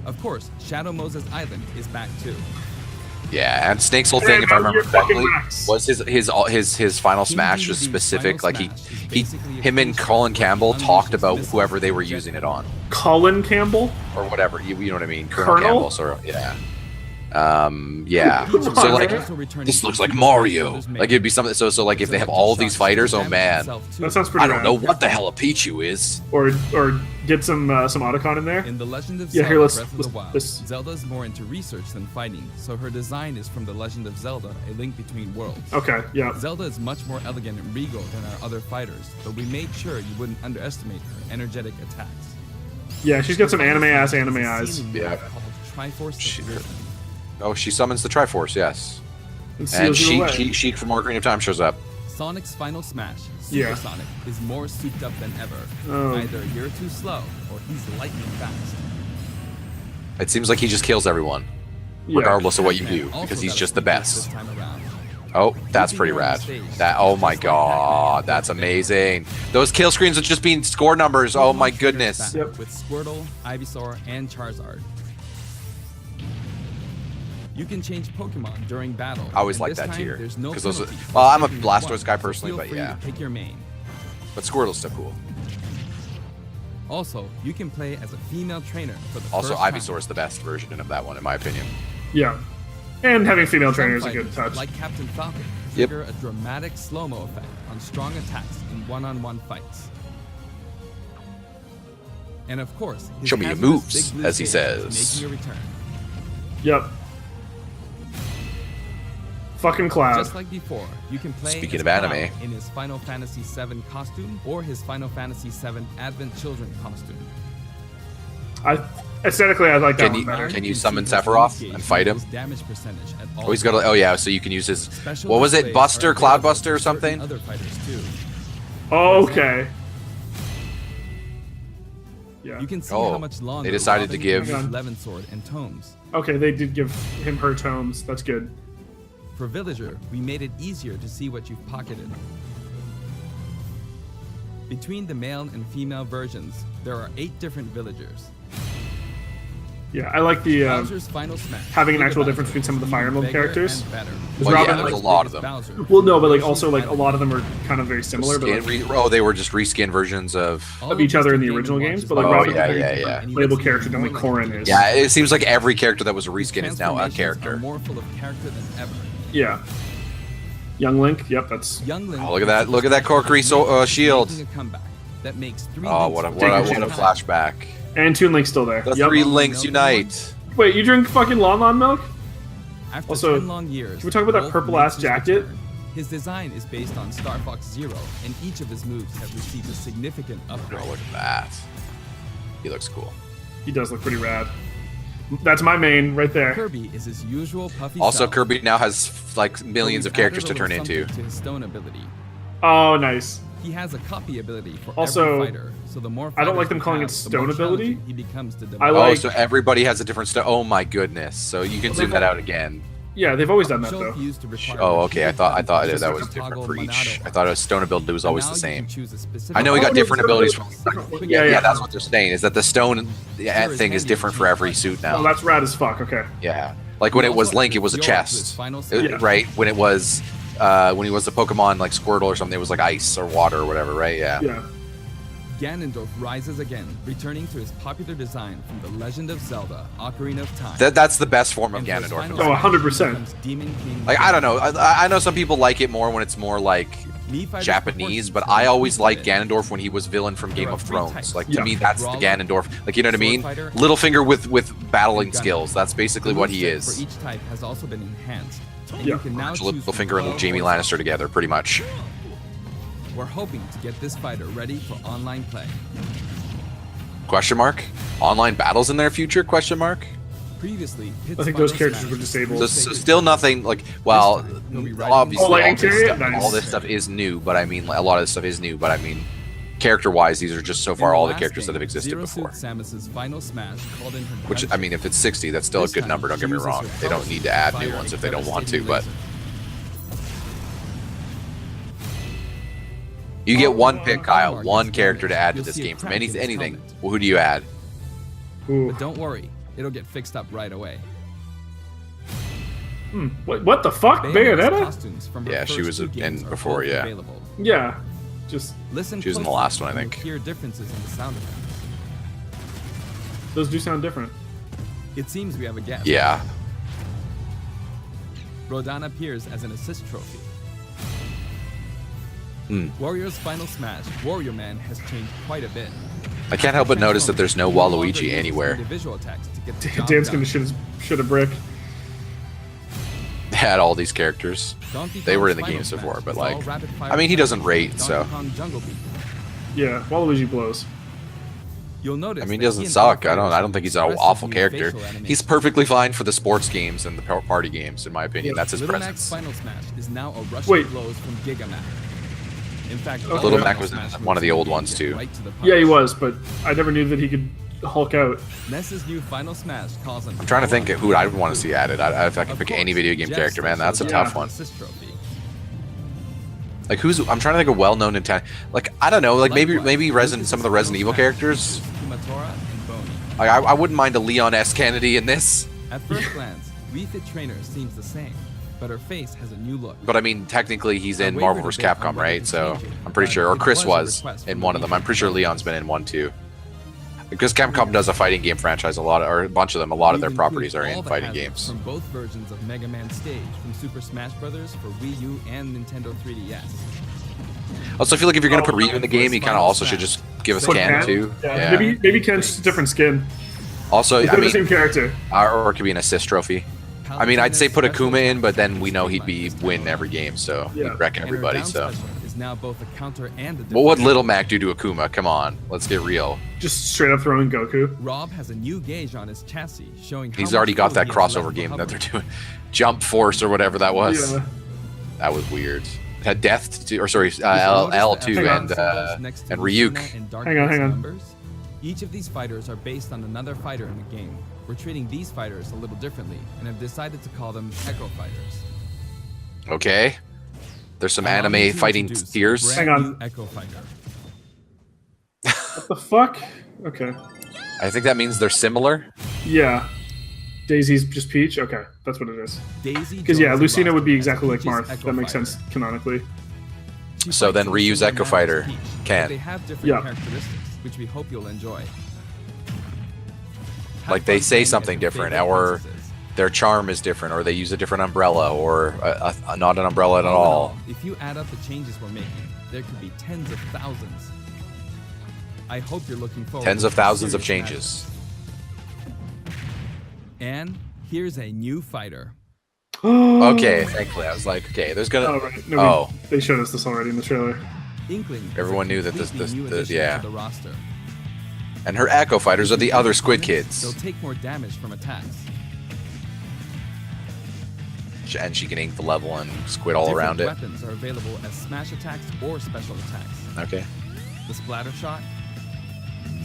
Of course, Shadow Moses Island is back too. Yeah, and Snake's whole thing, if I remember You're fucking correctly, Rex. was his final smash was specific. Like him and Colin Campbell talked about whoever they were using it on, Colin Campbell? or whatever. You know what I mean? Colonel Colonel? Campbell. So yeah. Yeah. Come So on, like, man. this looks like Mario. Like it'd be something. So like if they have all these fighters, oh man, That sounds pretty I don't rad. know what the hell a Pichu is. Or get some Otacon in there. In The Legend of Yeah, Zelda here, let's- Breath of the let's- Wild, this- Zelda's more into research than fighting, so her design is from The Legend of Zelda, A Link Between Worlds. Okay, yeah. Zelda is much more elegant and regal than our other fighters, but we made sure you wouldn't underestimate her energetic attacks. Yeah, she's got some anime eyes. Yeah. Called Triforce She- Vision. Oh, she summons the Triforce, yes. And And seals you away. Sheik from Ocarina of Time shows up. Sonic's final smash, Super Yeah. Sonic, is more souped up than ever. Oh. Either you're too slow, or he's lightning fast. It seems like he just kills everyone, Yeah. regardless of what you do, Also because he's got a just the sneak best. this time around. Oh, that's pretty rad. That, oh my god, that's amazing. Those kill screens with just being score numbers. Oh my goodness. Yep. With Squirtle, Ivysaur, and Charizard. You can change Pokemon during battle. I always and like this that time, tier, there's no 'cause those are- penalty for well, I'm a picking Blastoise one, guy so personally, feel but free yeah. to pick your main. But Squirtle's still cool. Also, you can play as a female trainer for the Also, first time. Ivysaur is the best version of that one, in my opinion. Yeah. And having female Some trainers is a good fighters, touch. Like Captain Falcon, Yep. trigger a dramatic slow-mo effect on strong attacks in one-on-one fights. And of course, his Show me your hazardous moves, big blue as he tail is says. making a return. Yep. Fucking Cloud. Just like before, you can play Speaking as of Cloud anime. in his Final Fantasy VII costume or his Final Fantasy VII Advent Children costume. Aesthetically, I like that Can one you- better. can you see summon his Sephiroth gauge and fight him? his damage percentage at all Oh, he's got. times. Oh yeah, so you can use his. Special What was it? displays Buster, are Cloud available Buster, or for certain something? Other fighters too. Okay. Yeah. You can see Oh, how much longer they decided to Robin give- uses Levin Sword and tomes. Okay, they did give him her tomes. That's good. For Villager, we made it easier to see what you've pocketed. Between the male and female versions, there are 8 different villagers. Yeah, I like the Bowser's final smash. having an Giga actual Bowser difference between some of the is Fire Emblem bigger characters. and better. Well, Robin, yeah, there's a like, lot of them. Bowser well, no, but like from also like a Island. lot of them are kind of very similar, but like, Oh, they were just reskin versions of. All of each this other in the Game & original Watch games, is but like Oh, Robin's yeah, a very yeah, different yeah. And he playable lets you character than more like like Corrin a is. Yeah, it seems like every character that was a His reskin is now a transformations character. are more full of character than ever. Yeah. Young Link. Yep, that's. Young Link Oh, look at that! Look at that Corkery shield. making a comeback that makes 3 Oh, links what a from flashback! And Toon Link's still there. The Yep. 3 links unite. Wait, you drink fucking Lon milk? After Also, 10 long years, can we talk about that Wolf purple-ass makes his jacket? return. His design is based on Star Fox Zero, and each of his moves have received a significant upgrade. Oh, look at that! He looks cool. He does look pretty rad. That's my main right there. Kirby is his usual puffy Also, self, Kirby now has like but millions we've of characters added to a turn little into. something to his stone ability. Oh, nice. He has a copy ability for Also, every fighter, so the more I don't fighters like them you calling have, it the more stone ability. challenging he becomes to I develop. Oh, like- so everybody has a different stuff. Oh my goodness! So you can zoom that out again. Yeah, they've always done that Show though. fused to require Oh, okay. I thought repeated that was buttons to different toggle for each. Monado I thought a stone ability was always Now the you can same. choose a specific I know he got Oh, different no, abilities stone from. ability- Yeah, yeah. that's what they're saying. Is that the stone thing is different for every suit Oh, now. that's rad as fuck. Okay. Yeah, like when He it was also Link, it was a added Fjord to chest, his final smash. right? When it was when he was the Pokemon like Squirtle or something, it was like ice or water or whatever, right? Yeah. Yeah. Ganondorf rises again, returning to his popular design from The Legend of Zelda: Ocarina of Time. That's the best form of And for his Ganondorf. final Oh, smash, 100%. he becomes Demon King Like I don't know, I know some people like it more when it's more like Mii Fighter's Japanese, proportions but are I always liked included. Ganondorf when he was villain from Game There are of 3 Thrones. types. Like to Yeah. me, that's the Brawler, Ganondorf. Like you know what I mean? Sword Fighter, Littlefinger with battling and Gunner. skills. That's basically The what he moveset is. For each type has also been enhanced. And Yeah. you can now choose from Littlefinger and 12 Jamie voices. Lannister together, pretty much. We're hoping to get this fighter ready for online play. Question mark? Online battles in their future? Question mark? Previously, Pit's I think those final characters smash were disabled. was So still nothing like well, This time, he'll be riding obviously Oh, like all this, interior? stuff, Nice. all this stuff is new, but I mean a lot of this stuff is new, but I mean character-wise, these are just so far In all the last characters that game, have existed Zero before. Suit Samus's final smash called in her Which I grandson. mean, if it's 60, that's still a This good time, number. Don't she get me uses wrong. her They don't powers need to to add fire new ones a if they don't want to, devastating but laser. you get one pick, Oh, Kyle, Mark, one it's character to add to You'll this see a game from crack in his anything. helmet. Well, who do you add? Ooh. But don't worry, it'll get fixed up right away. What the fuck? Bayonetta? Costumes from her Yeah, she first was 2 in games are before, both yeah. available. Yeah. Just Listen She was in the closely last one, I and think. you'll hear differences in the sound effects. those do sound different. It seems we have a guest. Yeah. Rodan appears as an assist trophy. Hmm. Warrior's final smash, Warrior Man, has changed quite a bit. I can't help but notice that there's no He longer Waluigi uses anywhere. individual attacks to get the job Dan's done. gonna shoot a brick. They had all these characters. Donkey They were in the Kong's games final before, smash but is like, all rapid-fire I mean, he doesn't attacks rate, with so. Donkey Kong Jungle Beat. Yeah, Waluigi blows. You'll notice I mean, he that doesn't and suck. other I don't think he's an fighters awful expressive character. new facial He's animations. perfectly fine for the sports games and the party games, in my opinion. That's his Little Mac's presence. final smash is now a rush Wait. of blows from Gigamac. In fact, Okay. all Little Final Mac was Smash one of the moves old can ones, get too. right to the Yeah, he punch. was, but I never knew that he could Hulk out. Ness's new final smash calls on I'm trying to think of who I'd want to see added. If I could pick any video game character, man, that's a tough one. Like who's? I'm trying to think of well-known Nintendo. Like I don't know. Like maybe some of the Resident Evil characters. Like I wouldn't mind a Leon S. Kennedy in this. At first glance, Wii Fit Trainer seems the same, but her face has a new look. But I mean, technically he's in I Marvel wavered vs. a bit on Capcom, whether right? to So change it, I'm pretty but sure, or it Chris was a was request in from one the of them. I'm pretty sure Wii Leon's been in one too. Because Capcom does a fighting game franchise, a bunch of them. A lot of their We've properties are included in all the fighting hazards games. From both versions of Mega Man Stage from Super Smash Bros. For Wii U and Nintendo 3DS. Also, I feel like if you're gonna put Ryu in the game, you kind of also should just give us Put Ken Ken? too. Yeah. Maybe Ken's just a different skin. Also, They I put the mean, same character. or it could be an assist trophy. I mean, I'd say put Akuma in, but then we know he'd win every game, so Yeah. he'd wreck And her everybody. down So, special is now both a counter and a what would defense. Little Mac do to Akuma? Come on, let's get real. Just straight up throwing Goku. Rob has a new gauge on his chassis, showing how He's much already got fuel that he has left crossover for game that they're hovering. doing, Jump Force or whatever that was. Yeah. That was weird. It had Death, to, or sorry, If you notice the L2 F1 and symbols next to and Lucina Ryuk. and Dark Hang on, Knight's hang on. numbers? Each of these fighters are based on another fighter in the game. We're treating these fighters a little differently and have decided to call them Echo Fighters. Okay. There's some Allow me anime to fighting introduce tiers. brand Hang on. new Echo Fighter. What the fuck? Okay. I think that means they're similar. Yeah. Daisy's just Peach? Okay, that's what it is. Daisy Because, yeah, joins the Lucina would be roster as exactly like Peach's Marth. Echo That makes Fighter. sense canonically. She So fights then in Ryu's similar Echo manner as Fighter Peach, can. but they have different Yeah. characteristics, which we hope you'll enjoy. Have Like they fun say playing as something your different, favorite or princesses. their charm is different, or they use a different umbrella, or not an umbrella at all. If you add up the changes we're making, there could be tens of thousands. I hope you're looking forward Tens to of thousands of serious changes. matchups. And here's a new fighter. Okay, thankfully I was like, okay, there's gonna. Oh, right. No, Oh, they showed us this already in the trailer. Inkling. is a Everyone knew that this- completely new the- addition yeah. to the roster. and her Echo Fighters are the other Squid They'll Kids, take more damage from attacks. and she can ink the level and squid all Different around it. Weapons are available as smash attacks or special attacks. Okay. The Splatter Shot,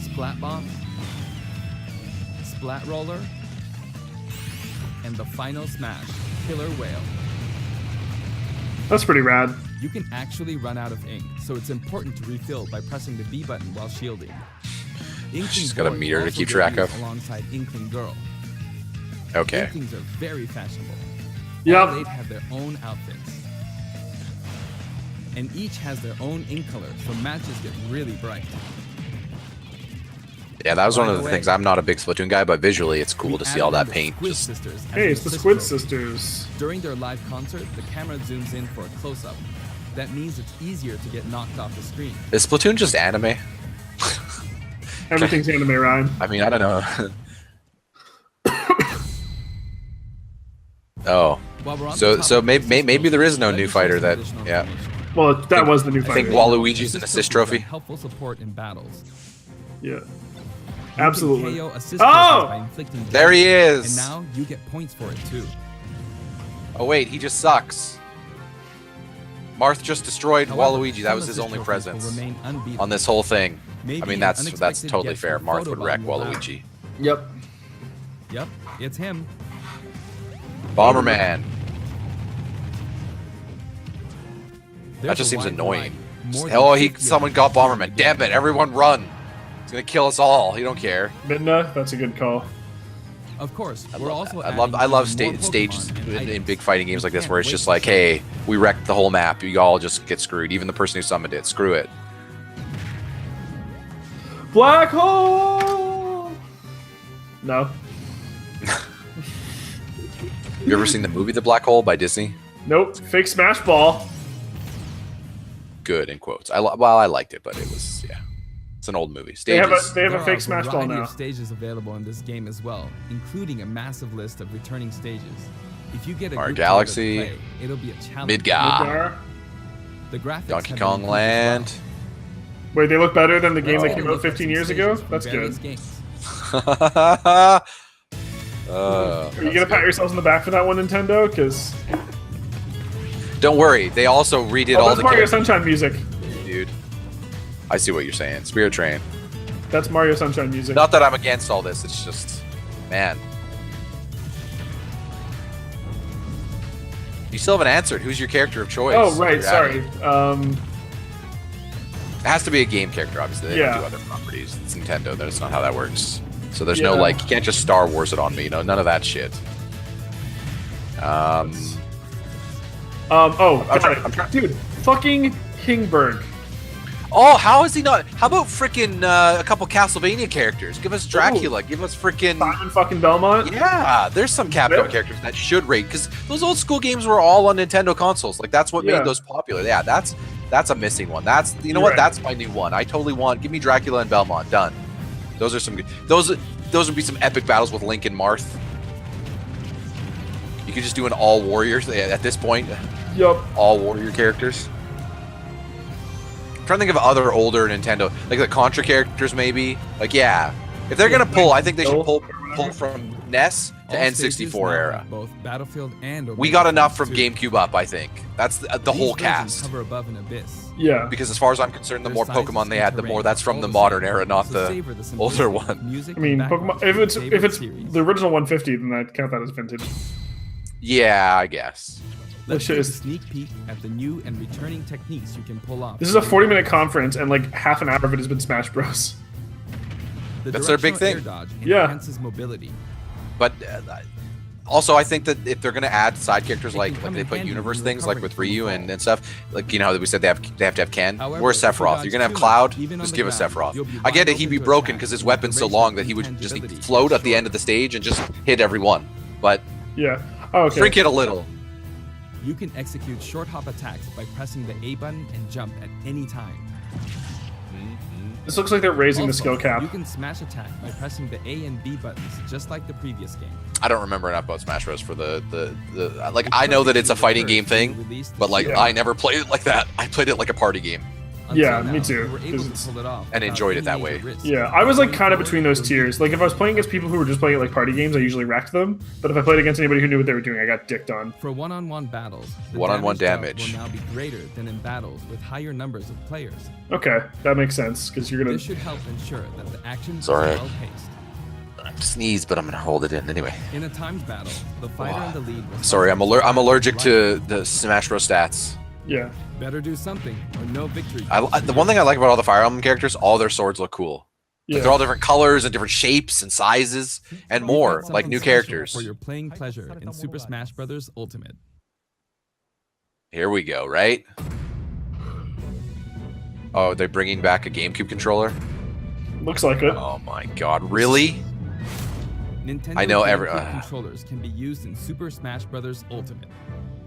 Splat Bomb, Splat Roller, and the Final Smash. killer whale. That's pretty rad. You can actually run out of ink, so it's important to refill by pressing the B button while shielding. She's got a meter to keep track of. Alongside Inkling Girl. Okay. Inklings are very fashionable. Yep. All 8 have their own outfits. And each has their own ink color, so matches get really bright. Yeah, that was one of the things. I'm not a big Splatoon guy, but visually it's cool to see all that paint. Hey, it's the Squid Sisters. During their live concert, the camera zooms in for a close-up. That means it's easier to get knocked off the screen. Is Splatoon just anime? Everything's anime, Ryan. I mean, I don't know. Oh, so maybe there is no new fighter that. Yeah. Well, that was the new fighter. I think Waluigi's an assist trophy. Helpful support in battles. Yeah. Absolutely. Oh! There he is. And now you get points for it too. Oh wait, he just sucks. Marth just destroyed Waluigi. That was his only presence on this whole thing. I mean, that's totally fair. Marth would wreck Waluigi. Yep. Yep, it's him. Bomberman. That just seems annoying. Oh, someone got Bomberman. Damn it! Everyone run. He's gonna kill us all. You don't care. Midna, that's a good call. Of course, I love stages in big fighting games like this where it's just like, hey, we wrecked the whole map. You all just get screwed. Even the person who summoned it, screw it. Black hole. No. You ever seen the movie The Black Hole by Disney? Nope. Fake Smash Ball. Good in quotes. I liked it, but it was it's an old movie. Stages. They have a fake Smash Ball now. Of stages available in this game as well, including a massive list of returning stages. If you get a Mario Galaxy, play, it'll be a challenge. Midgar. The graphics Donkey Kong Land. Wait, they look better than the game that came out 15 years ago? That's good. Are you gonna pat yourselves on the back for that one, Nintendo? Because don't worry, they also redid all the Mario Sunshine music, dude. I see what you're saying. Spirit Train. That's Mario Sunshine music. Not that I'm against all this. It's just, man. You still haven't answered. Who's your character of choice? Oh right, sorry. It has to be a game character, obviously. They don't do other properties. It's Nintendo. That's not how that works. So there's no like, you can't just Star Wars it on me. None of that shit. Dude, fucking Kingberg. Oh, how is he not? How about freaking a couple Castlevania characters? Give us Dracula. Give us freaking Simon fucking Belmont. Yeah, there's some Capcom characters that should rate because those old school games were all on Nintendo consoles. Like that's what made those popular. Yeah, that's a missing one. That's what? That's my new one. I totally want. Give me Dracula and Belmont. Done. Those are some good. Those would be some epic battles with Link and Marth. You could just do an all warriors at this point. Yup. All warrior characters. I'm trying to think of other older Nintendo, like the Contra characters, maybe. Like, yeah, if they're gonna pull, I think they should pull from NES to N64 era. Both Battlefield and we got enough from GameCube up, I think. That's the whole cast. Cover above an abyss. Yeah. Because as far as I'm concerned, the more Pokemon they had, the more that's from the modern era, not the older one. I mean, Pokemon. If it's the original 150, then I'd count that as vintage. Yeah, I guess. Let's take a sneak peek at the new and returning techniques you can pull off. This is a 40-minute conference, and like half an hour of it has been Smash Bros. That's their big thing. Enhances mobility. But also, I think that if they're going to add side characters like they put universe things like with Ryu and stuff, like we said they have to have Ken. Where's Sephiroth? You're going to have Cloud? Just give us Sephiroth. I get it. He'd be broken because his weapon's so long that he would just float at the end of the stage and just hit everyone. But yeah, okay. Shrink it a little. You can execute short hop attacks by pressing the A button and jump at any time. This looks like they're raising the skill cap. You can smash attack by pressing the A and B buttons, just like the previous game. I don't remember enough about Smash Bros. For the like. I know that it's a fighting game thing, but like I never played it like that. I played it like a party game. Yeah, me too. And enjoyed it that way. Yeah, I was like kind of between those tiers. Like if I was playing against people who were just playing it like party games, I usually wrecked them. But if I played against anybody who knew what they were doing, I got dicked on. For one-on-one battles, one-on-one damage will now be greater than in battles with higher numbers of players. Okay, that makes sense because you're gonna. This should help ensure that the action is well paced. Sneeze, but I'm gonna hold it in anyway. In a timed battle, the fighter in the lead was Sorry, I'm allergic to the Smash Bros stats. Yeah. better do something or no victory. The one thing I like about all the Fire Emblem characters, all their swords look cool. Yeah. Like they're all different colors and different shapes and sizes and more, like new characters. For your playing pleasure in Super Smash Bros. Ultimate. Here we go, right? Oh, they're bringing back a GameCube controller? Looks like it. Oh my god, really? Nintendo I know GameCube controllers can be used in Super Smash Bros. Ultimate.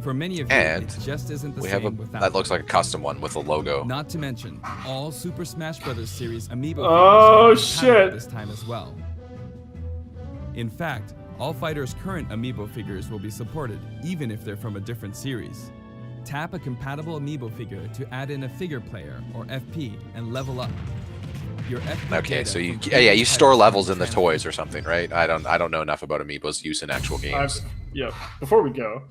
For many of you, and it just isn't the we same have a without that looks like a custom one with a logo. Not to mention, all Super Smash Bros. Series amiibo Oh figures are compatible shit! this time as well. In fact, all fighters' current amiibo figures will be supported, even if they're from a different series. Tap a compatible amiibo figure to add in a figure player or FP and level up. Your FP Okay, data so you from you previous store titles levels can in the be toys or something, right? I don't know enough about amiibos use in actual games. Yeah. Before we go,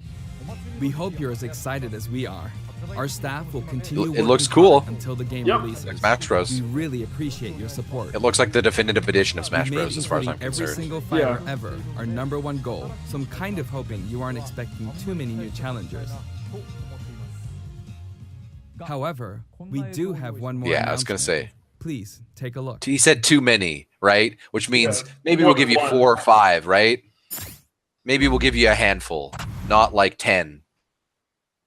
We hope you're as excited as we are. Our staff will continue It looks working cool. hard until the game Yep. releases. Like Smash Bros. We really appreciate your support. It looks like the definitive edition of We Smash made Bros. As far as I'm including every concerned. single fighter Yeah. ever our #1 goal, so I'm kind of hoping you aren't expecting too many new challengers. However, we do have one more Yeah, I was gonna announcement. say. Please take a look. He said too many, right? Which means Yeah. maybe More we'll give than you one. 4 or 5, right? Maybe we'll give you a handful, not like 10.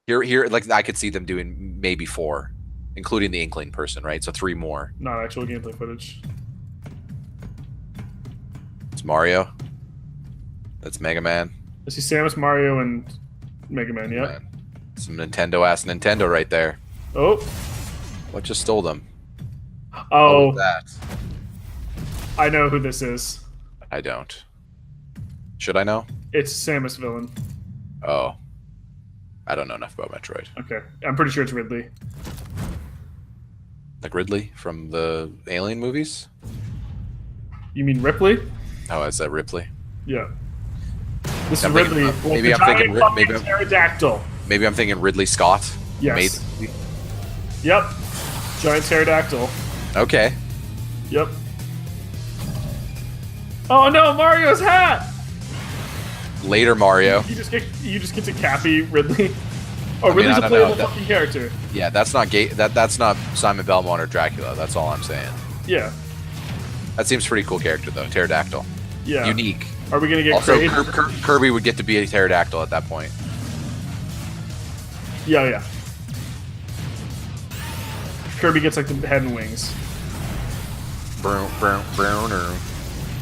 Here, like I could see them doing maybe 4, including the Inkling person, right? So 3 more. not actual gameplay footage. It's Mario. That's Mega Man. I see Samus, Mario, and Mega Man. Yeah. Man. Some Nintendo-ass Nintendo right there. Oh. What just stole them? What Oh. was that? I know who this is. I don't. Should I know? It's Samus villain. Oh. I don't know enough about Metroid. Okay. I'm pretty sure it's Ridley. Like Ridley from the Alien movies? You mean Ripley? Oh, is that Ripley? Yeah. This I'm is thinking- Ridley. maybe the I'm thinking giant maybe fucking pterodactyl. Maybe I'm thinking Ridley Scott. Yes. Made- Yep. Giant pterodactyl. Okay. Yep. Oh no, Mario's hat! Later, Mario. You just get to Cappy Ridley. Oh, I mean, Ridley's I a don't playable know. fucking character. Yeah, that's not that's not Simon Belmont or Dracula. That's all I'm saying. Yeah. That seems pretty cool character though. Pterodactyl. Yeah. Unique. Are we gonna get Also, crazy? Kirby would get to be a pterodactyl at that point. Yeah. Kirby gets like the head and wings. Brown.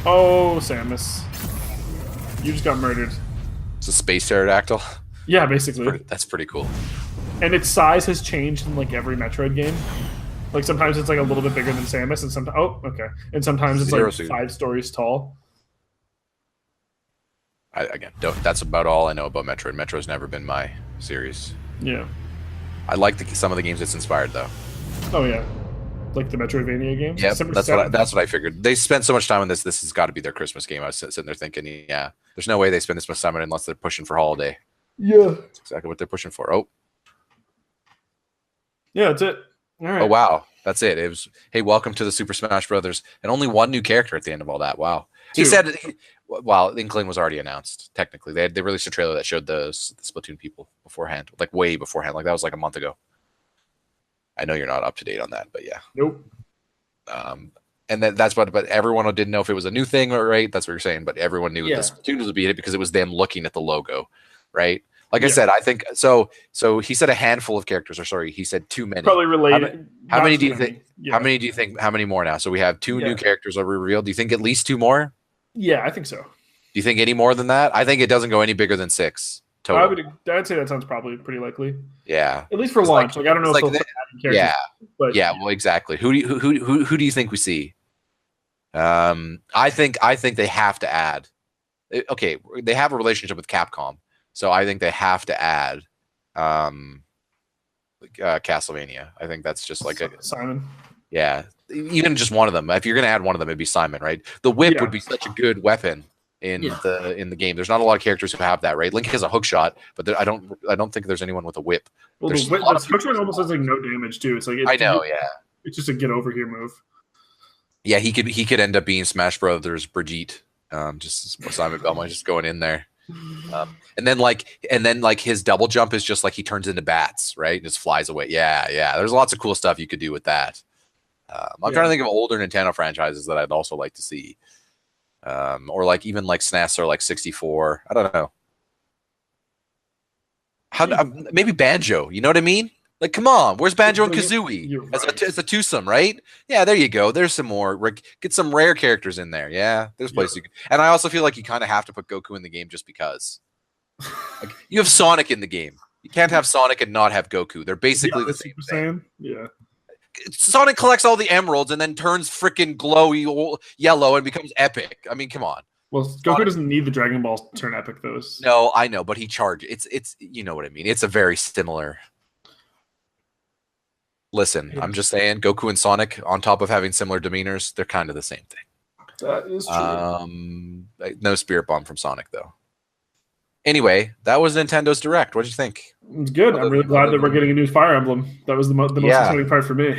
Oh, Samus. You just got murdered. It's a space pterodactyl. Yeah, basically. That's pretty cool. And its size has changed in like every Metroid game. Like sometimes it's like a little bit bigger than Samus, and sometimes and sometimes it's Zero like suit. 5 stories tall. That's about all I know about Metroid. Metroid's never been my series. Yeah. I like some of the games it's inspired though. Oh yeah. Like the Metroidvania games. Yeah, December that's 7th. what I figured. They spent so much time on this. This has got to be their Christmas game. I was sitting there thinking, yeah, there's no way they spend this much time on it unless they're pushing for holiday. Yeah. That's exactly what they're pushing for. Oh, Yeah, that's it. All right. oh wow, that's it. It was, hey, welcome to the Super Smash Brothers, and only 1 new character at the end of all that. Wow. He 2. said, well, Inkling was already announced. Technically, they released a trailer that showed the Splatoon people beforehand, like way beforehand. Like that was like a month ago. I know you're not up to date on that, but yeah. Nope. And that's what, but everyone didn't know if it was a new thing, right? That's what you're saying. But everyone knew Yeah. the Splatoon was beat it because it was them looking at the logo, right? Like I Yeah. said, I think so. So he said a handful of characters, or sorry, he said too many. Probably related. How not many do too you think? Yeah. How many do you think? How many more now? So we have 2 Yeah. new characters are revealed. Do you think at least 2 more? Do Yeah, I think so. you think any more than that? I think it doesn't go any bigger than 6 total. I'd say that sounds probably pretty likely. Yeah. At least for It's launch. Like I don't know it's if like they'll the- start adding characters. Yeah. But Yeah. Well, exactly. Who do you think we see? I think they have to add. Okay, they have a relationship with Capcom, so I think they have to add Castlevania. I think that's just like Simon. yeah, even just one of them. If you're gonna add one of them, it'd be Simon, right? The whip Yeah. would be such a good weapon in the game. There's not a lot of characters who have that, right? Link has a hook shot, but I don't think there's anyone with a whip. Well, There's the a lot of hook shot almost has like no damage too. It's like I know, yeah. It's just a get over here move. Yeah, he could end up being Smash Brothers Brigitte. Just Simon Belmont just going in there. And then like his double jump is just like he turns into bats, right? Just flies away. Yeah. There's lots of cool stuff you could do with that. I'm trying to think of older Nintendo franchises that I'd also like to see. Or like even like SNES or like 64. I don't know. Maybe Banjo. You know what I mean? Like, come on, where's Banjo and Kazooie as a twosome, right? Yeah, there you go. There's some more. Get some rare characters in there. Yeah, there's places you can. And I also feel like you kind of have to put Goku in the game just because. Like, you have Sonic in the game. You can't have Sonic and not have Goku. They're basically the same thing. Yeah. Sonic collects all the emeralds and then turns freaking glowy yellow and becomes epic. I mean, come on. Well, Goku doesn't need the Dragon Balls to turn epic, though. No, I know, but he charges. It's you know what I mean. It's a very similar. Listen, I'm just saying, Goku and Sonic, on top of having similar demeanors, they're kind of the same thing. That is true. No Spirit Bomb from Sonic, though. Anyway, that was Nintendo's Direct. What did you think? It's good. I'm really glad that we're getting a new Fire Emblem. That was the most exciting part for me.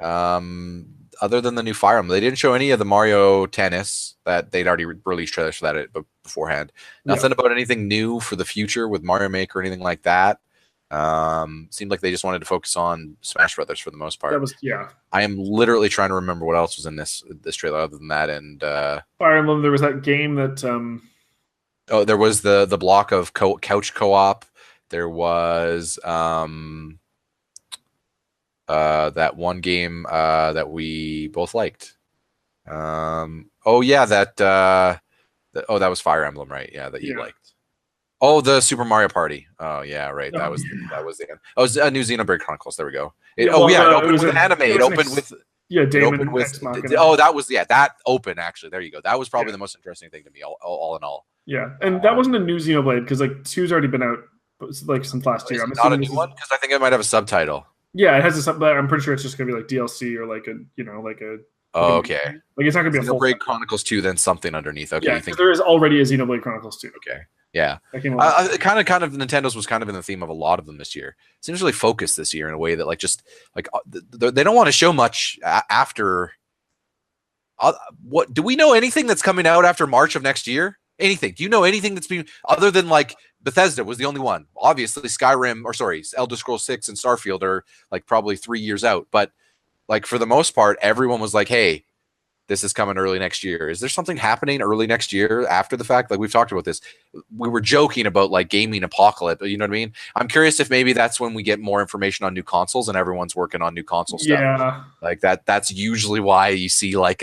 Other than the new Fire Emblem, they didn't show any of the Mario Tennis that they'd already released trailers for that beforehand. Nothing about anything new for the future with Mario Maker or anything like that. Seemed like they just wanted to focus on Smash Brothers for the most part. I am literally trying to remember what else was in this trailer other than that. And Fire Emblem, there was that game that there was the block of couch co-op. There was that one game that we both liked. That was Fire Emblem, right? Yeah, that you liked. Oh, the Super Mario Party. Oh, yeah, right. That was the end. Oh, it was a new Xenoblade Chronicles. There we go. It opened with anime. It opened with Damon with that open actually. There you go. That was probably the most interesting thing to me. All in all. Yeah, and that wasn't a new Xenoblade because like 2's already been out like since last year. I'm not a new one because I think it might have a subtitle. Yeah, it has a sub. I'm pretty sure it's just gonna be like DLC or like a Oh, okay. Like it's not gonna be a full Xenoblade Chronicles 2, then something underneath. Okay, yeah, there is already a Xenoblade Chronicles 2. Okay. Yeah, kind of Nintendo's was kind of in the theme of a lot of them this year. Seems really focused this year in a way that they don't want to show much after. What do we know? Anything that's coming out after March of next year? Anything? Do you know anything that's been other than like Bethesda was the only one? Obviously, Elder Scrolls 6 and Starfield are like probably 3 years out, but like for the most part, everyone was like, "Hey, this is coming early next year." Is there something happening early next year after the fact? Like we've talked about this. We were joking about like gaming apocalypse. You know what I mean? I'm curious if maybe that's when we get more information on new consoles and everyone's working on new console stuff. Yeah. Like that's usually why you see like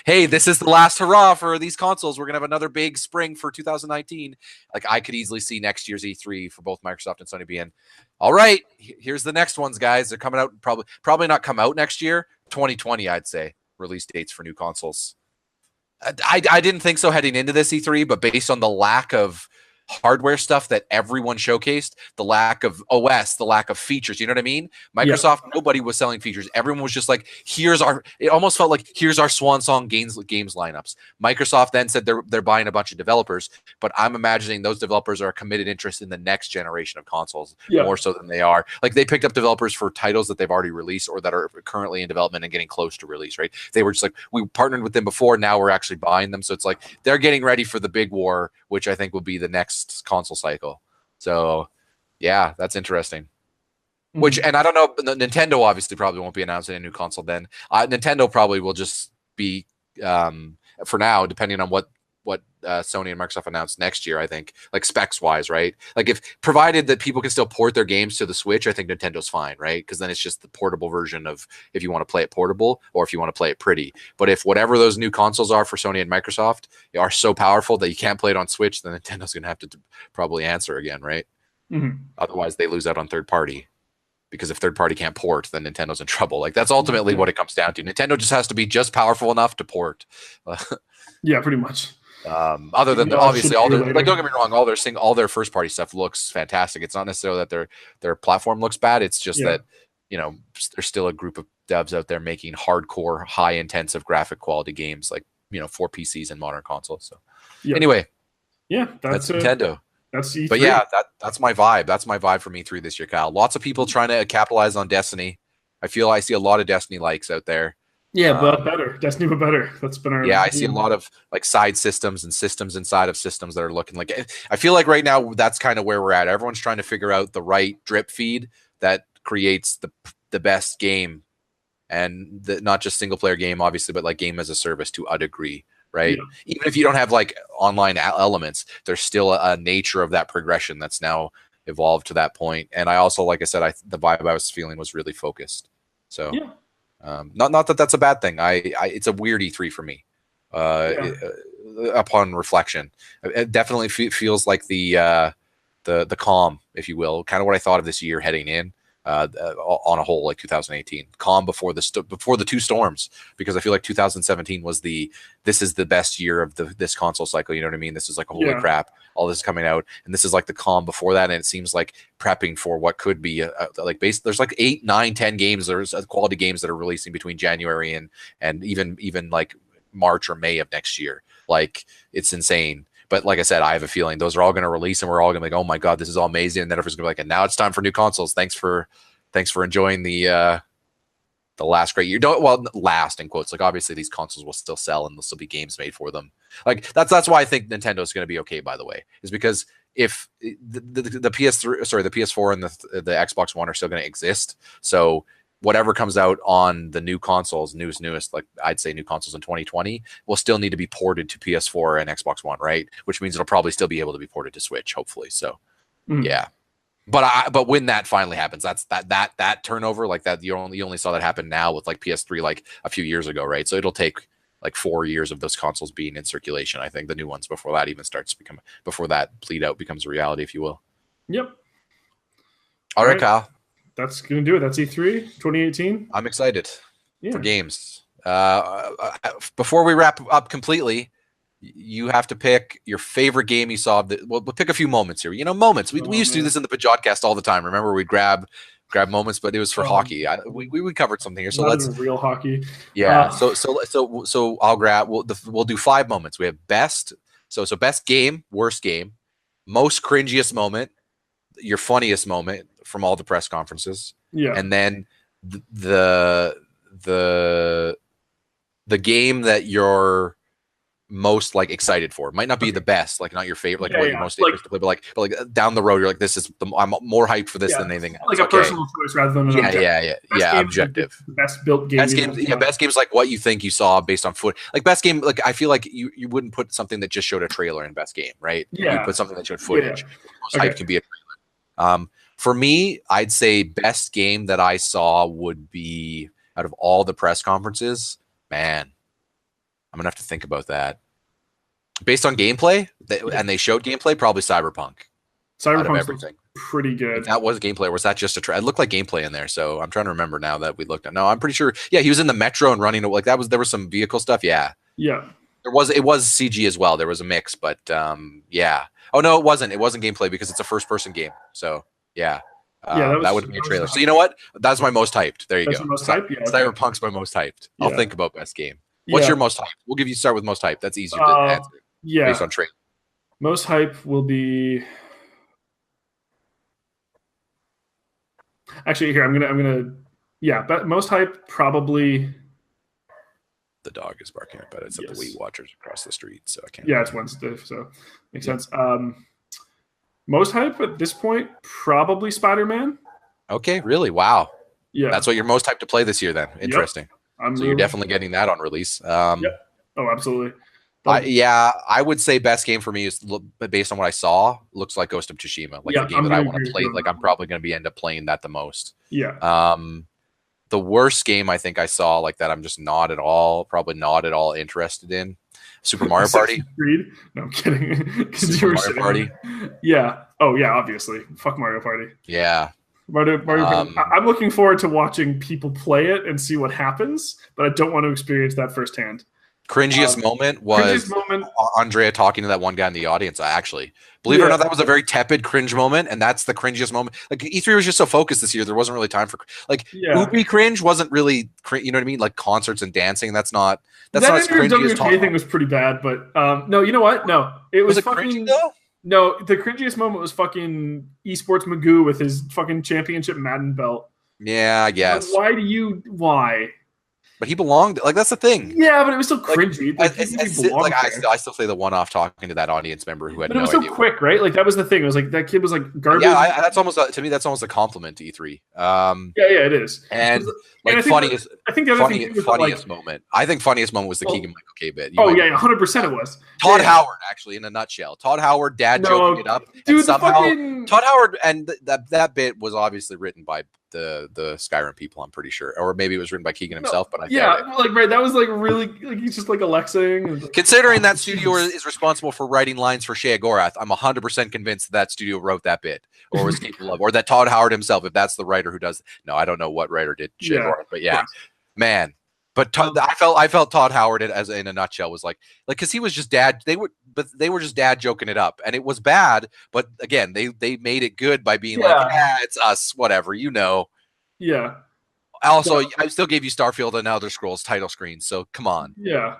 hey, this is the last hurrah for these consoles. We're going to have another big spring for 2019. Like I could easily see next year's E3 for both Microsoft and Sony being, all right, here's the next ones, guys. They're coming out probably not come out next year. 2020, I'd say. Release dates for new consoles. I didn't think so heading into this E3, but based on the lack of hardware stuff that everyone showcased, the lack of OS, the lack of features, you know what I mean? Microsoft, nobody was selling features. Everyone was just like, it almost felt like, here's our swan song games lineups. Microsoft then said they're buying a bunch of developers, but I'm imagining those developers are a committed interest in the next generation of consoles more so than they are. Like they picked up developers for titles that they've already released or that are currently in development and getting close to release, right? They were just like, we partnered with them before, now we're actually buying them. So it's like, they're getting ready for the big war, which I think will be the next console cycle. So yeah, that's interesting. Which, and I don't know, Nintendo obviously probably won't be announcing a new console then. Nintendo probably will just be for now, depending on what Sony and Microsoft announce next year, I think, like specs wise, right? Like if provided that people can still port their games to the Switch, I think Nintendo's fine, right? Because then it's just the portable version of if you want to play it portable or if you want to play it pretty. But if whatever those new consoles are for Sony and Microsoft are so powerful that you can't play it on Switch, then Nintendo's going to have to probably answer again, right? Otherwise, they lose out on third party. Because if third party can't port, then Nintendo's in trouble. Like that's ultimately what it comes down to. Nintendo just has to be just powerful enough to port. Yeah, pretty much. Other than obviously all their, like, don't get me wrong, all their first party stuff looks fantastic. It's not necessarily that their platform looks bad. It's just that, you know, there's still a group of devs out there making hardcore, high intensive graphic quality games, like, you know, for PCs and modern consoles. So anyway, that's Nintendo. That's E3. But yeah, that's my vibe. That's my vibe from E3 this year, Kyle. Lots of people trying to capitalize on Destiny. I see a lot of Destiny likes out there. Yeah, but better. Destiny, but better. That's been our. Yeah, I see a lot of like side systems and systems inside of systems that are looking like. I feel like right now that's kind of where we're at. Everyone's trying to figure out the right drip feed that creates the best game, and not just single player game, obviously, but like game as a service to a degree, right? Yeah. Even if you don't have like online elements, there's still a nature of that progression that's now evolved to that point. And I also, like I said, the vibe I was feeling was really focused. So. Yeah. Not that that's a bad thing. It's a weird E3 for me. Upon reflection, it definitely feels like the calm, if you will, kind of what I thought of this year heading in. On a whole, like 2018, calm before the two storms, because I feel like 2017 was this is the best year of this console cycle. You know what I mean? This is like holy crap, all this is coming out, and this is like the calm before that, and it seems like prepping for what could be there's like 8, 9, 10 games. There's quality games that are releasing between January and even like March or May of next year. Like it's insane. But like I said, I have a feeling those are all going to release, and we're all going to be like, "Oh my god, this is all amazing!" And then everyone's going to be like, "And now it's time for new consoles. Thanks for enjoying the last great year." Last in quotes. Like obviously these consoles will still sell, and there'll still be games made for them. Like that's why I think Nintendo's going to be okay. By the way, is because if the PS4 and the Xbox One are still going to exist, so whatever comes out on the new consoles, newest, like I'd say new consoles in 2020, will still need to be ported to PS4 and Xbox One, right? Which means it'll probably still be able to be ported to Switch, hopefully. So, yeah. But when that finally happens, that's that turnover, like that you only saw that happen now with like PS3 like a few years ago, right? So it'll take like 4 years of those consoles being in circulation. I think the new ones before that even starts to before that bleed out becomes a reality, if you will. Yep. All right, Kyle. That's going to do it. That's E3 2018. I'm excited for games. Before we wrap up completely, you have to pick your favorite game you saw. We'll pick a few moments here. You know, moments. We used to do this in the Pajodcast all the time. Remember, we'd grab moments, but it was for hockey. We covered something here, so let's real hockey. Yeah. So I'll grab. We'll do 5 moments. We have best. So best game, worst game, most cringiest moment, your funniest moment from all the press conferences, and then the game that you're most like excited for. It might not be the best, like not your favorite, like what you're most interested to play, but like down the road, you're like, this is I'm more hyped for this than anything else. Like a personal choice rather than an objective. Best built game. Best games like what you think you saw based on foot. Like best game, like I feel like you wouldn't put something that just showed a trailer in best game, right? You put something that showed footage. Most hype can be a trailer. For me, I'd say best game that I saw would be out of all the press conferences. Man, I'm gonna have to think about that. Based on gameplay, and they showed gameplay, probably Cyberpunk. Cyberpunk was pretty good. If that was gameplay, or was that just a trailer? It looked like gameplay in there, so I'm trying to remember now that we looked at. No, I'm pretty sure. Yeah, he was in the metro and running like that. There was some vehicle stuff. Yeah. It was CG as well. There was a mix, but yeah. Oh no, it wasn't. It wasn't gameplay because it's a first-person game. So. Yeah. That would be a trailer. So you know what? That's my most hyped. There you go. Most hyped? Yeah, Cyberpunk's my most hyped. I'll think about best game. What's your most hyped? We'll give you start with most hyped. That's easier to answer. Based on trailer. Most hype will be. Actually, here I'm gonna. Yeah, but most hype probably. The dog is barking at it's at the Wii Watchers across the street, so I can't. Yeah, it's Wednesday, so makes sense. Most hype at this point, probably Spider-Man. Okay, really? Wow. Yeah. That's what you're most hyped to play this year then. Interesting. Yep. So you're definitely getting that on release. Yep. Oh, absolutely. I would say best game for me is, based on what I saw, looks like Ghost of Tsushima. Like the game that I want to play. Like I'm probably going to end up playing that the most. Yeah. The worst game I think I saw like that I'm just probably not at all interested in. Super Mario Party. Creed? No, I'm kidding. Super Mario Party. Yeah. Oh, yeah, obviously. Fuck Mario Party. Yeah. Mario Party. I'm looking forward to watching people play it and see what happens, but I don't want to experience that firsthand. Cringiest moment was Andrea talking to that one guy in the audience. Believe it or not, that was a very tepid cringe moment, and that's the cringiest moment. Like E3 was just so focused this year, there wasn't really time for Oopie cringe wasn't really, you know what I mean? Like concerts and dancing. That's not as cringy as WTA thing was pretty bad, but no, you know what? No, it was fucking. Cringy, though? No, the cringiest moment was fucking esports Magoo with his fucking championship Madden belt. Yeah, I guess. Why? But he belonged. Like that's the thing. Yeah, but it was still cringy. I still say the one-off talking to that audience member who had no idea. But it was so quick, right? Like that was the thing. It was like that kid was like garbage. Yeah, that's almost to me. That's almost a compliment to E3. Yeah, it is. And like funniest moment. I think funniest moment was the Keegan Michael K bit. 100% it was. Todd Howard, actually, in a nutshell. Todd Howard, dad joking it up. Dude, somehow Todd Howard, and that bit was obviously written by the Skyrim people, I'm pretty sure, or maybe it was written by Keegan himself. But that was like really like he's just like Alexing. Considering that studio is responsible for writing lines for Shea Gorath, I'm 100% convinced that studio wrote that bit or was capable of, or that Todd Howard himself, if that's the writer who does. No, I don't know what writer did Shea Gorath, but man. But I felt Todd Howard, as in a nutshell, was like because he was just dad. They were just dad joking it up, and it was bad. But again, they made it good by being like, it's us, whatever, you know. Yeah. Also, I still gave you Starfield and Elder Scrolls title screens, so come on. Yeah.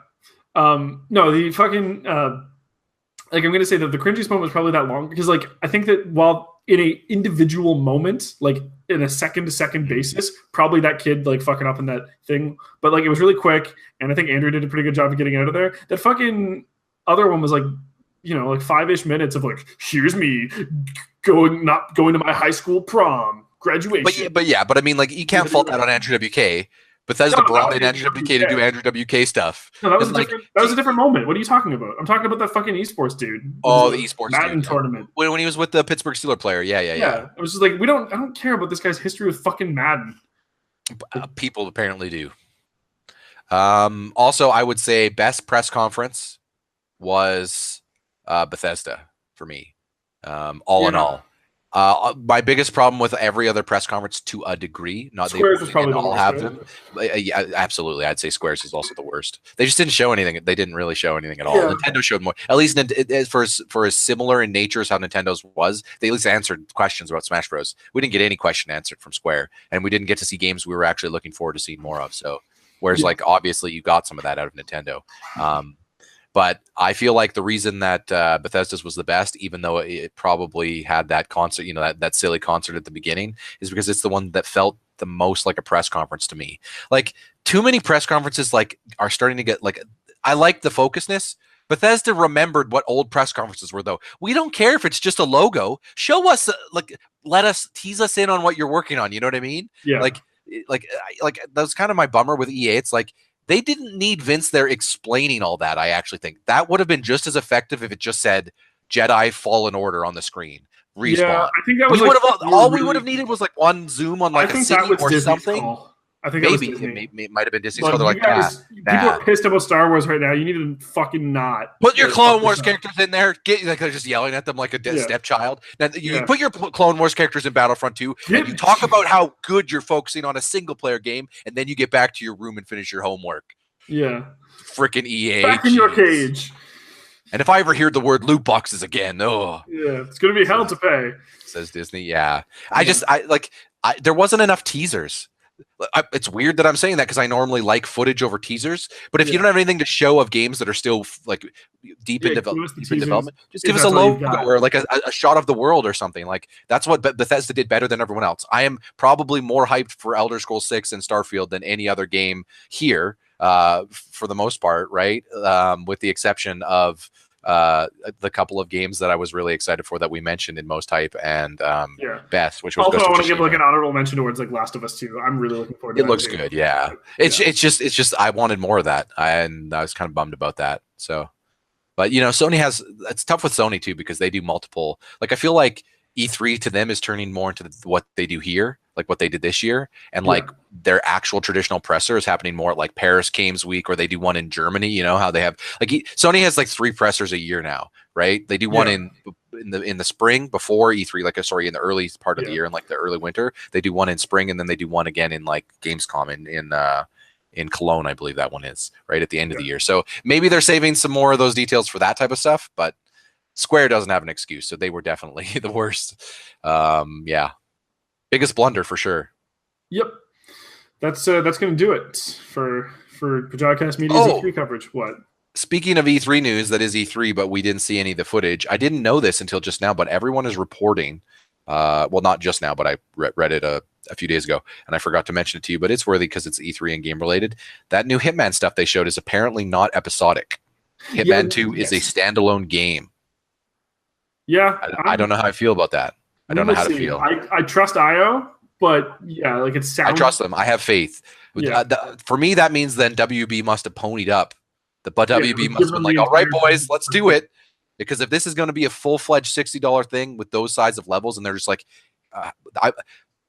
No, the fucking like I'm gonna say that the cringiest moment was probably that long because like I think that while in a individual moment, like in a second-to-second basis, probably that kid like fucking up in that thing, but like it was really quick, and I think Andrew did a pretty good job of getting out of there. That fucking other one was like, you know, like 5-ish minutes of like, here's me not going to my high school prom graduation. But I mean, like you can't fault that on Andrew WK. Bethesda brought in Andrew WK to do Andrew WK stuff. No, that was a different moment. What are you talking about? I'm talking about that fucking esports dude. Oh, the esports Madden tournament. When he was with the Pittsburgh Steelers player. Yeah. It was just like I don't care about this guy's history with fucking Madden. People apparently do. Also, I would say best press conference was Bethesda for me. All in all. My biggest problem with every other press conference, to a degree, not Squares was probably all have them. Yeah, absolutely, I'd say Squares is also the worst. They just didn't show anything. They didn't really show anything at all. Yeah. Nintendo showed more. At least for as similar in nature as how Nintendo's was, they at least answered questions about Smash Bros. We didn't get any question answered from Square, and we didn't get to see games we were actually looking forward to seeing more of. So, whereas like obviously you got some of that out of Nintendo. But I feel like the reason that Bethesda's was the best, even though it probably had that concert, you know, that silly concert at the beginning, is because it's the one that felt the most like a press conference to me. Like too many press conferences like are starting to get like, I like the focusness. Bethesda remembered what old press conferences were, though. We don't care if it's just a logo. Show us, let us tease us in on what you're working on. You know what I mean? Yeah. Like that was kind of my bummer with EA. It's like, they didn't need Vince there explaining all that. I actually think that would have been just as effective if it just said Jedi Fallen Order on the screen. Respawn. Yeah, I think that was we would have needed was like one zoom on like a city or Disney's something. Call. I think maybe it might have been Disney's call. They're like, people are pissed about Star Wars right now. You need to fucking not put your Clone Wars characters in there. They're just yelling at them like a stepchild. Now you put your Clone Wars characters in Battlefront 2, and you talk about how good you're focusing on a single player game, and then you get back to your room and finish your homework. Yeah. Freaking EA. Back in your cage. And if I ever hear the word loot boxes again, yeah, it's gonna be hell to pay. Says Disney. Yeah. There wasn't enough teasers. It's weird that I'm saying that because I normally like footage over teasers. But if you don't have anything to show of games that are still like deep in development, just give us a logo or like a shot of the world or something. Like that's what Bethesda did better than everyone else. I am probably more hyped for Elder Scrolls 6 and Starfield than any other game here, for the most part, right? With the exception of the couple of games that I was really excited for that we mentioned in most hype and best, which was also I want to give like an honorable mention towards like Last of Us 2. I'm really looking forward to it. Looks good, yeah. It's just I wanted more of that, and I was kind of bummed about that. So, but you know, Sony it's tough with Sony too because they do multiple. Like I feel like E3 to them is turning more into what they do here, like what they did this year, and like their actual traditional presser is happening more at like Paris Games Week, or they do one in Germany. You know how they have like Sony has like 3 pressers a year now, right? They do one in the spring before E3, in the early part of the year, in like the early winter. They do one in spring, and then they do one again in like Gamescom in Cologne, I believe that one is right at the end of the year. So maybe they're saving some more of those details for that type of stuff, but Square doesn't have an excuse, so they were definitely the worst. Biggest blunder for sure. Yep, that's going to do it for Pajodcast Media's E3 coverage. What? Speaking of E3 news, that is E3, but we didn't see any of the footage. I didn't know this until just now, but everyone is reporting Well, not just now, but I read it a few days ago, and I forgot to mention it to you, but it's worthy because it's E3 and game related. That new Hitman stuff they showed is apparently not episodic. Hitman 2 is a standalone game. Yeah. I don't know how I feel about that. I don't know how to feel. I trust IO, but yeah, like it sounds. I trust them. I have faith. Yeah. For me, that means then WB must have ponied up. But WB must have been like, all right, boys, let's do it. Because if this is going to be a full-fledged $60 thing with those size of levels, and they're just like,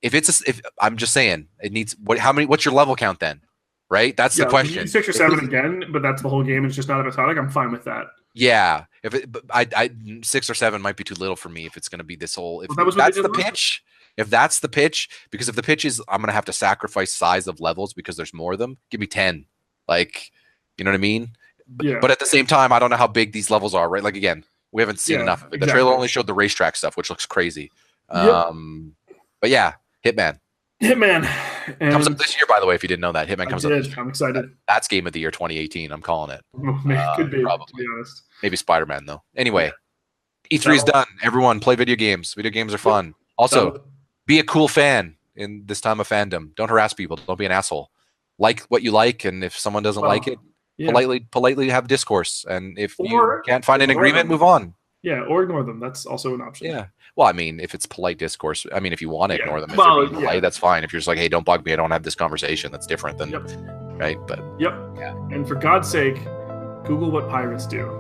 if I'm just saying, it needs what's your level count then? Right? That's the question. 6 or 7 again, but that's the whole game. It's just not episodic. I'm fine with that. Yeah. But 6 or 7 might be too little for me if it's going to be this whole. If that's the pitch. If that's the pitch, because if the pitch is I'm going to have to sacrifice size of levels because there's more of them, give me 10. Like, you know what I mean? Yeah. But at the same time, I don't know how big these levels are, right? Like, again, we haven't seen enough of it. The trailer only showed the racetrack stuff, which looks crazy. But yeah, Hitman. And comes up this year, by the way, if you didn't know that. Hitman comes up this year. I'm excited. That's Game of the Year 2018. I'm calling it. Could be, probably. to be honest. Maybe Spider-Man, though. Anyway, E3 is done. Everyone, play video games. Video games are fun. Also, be a cool fan in this time of fandom. Don't harass people. Don't be an asshole. Like what you like, and if someone doesn't like it, politely have discourse. And if you can't find an agreement, move on. Yeah, or ignore them. That's also an option. Yeah. Well, I mean, if it's polite discourse, I mean, if you want to ignore them, if they're being polite, that's fine. If you're just like, hey, don't bug me, I don't have this conversation, that's different than, right? But yeah. And for God's sake, Google what pirates do.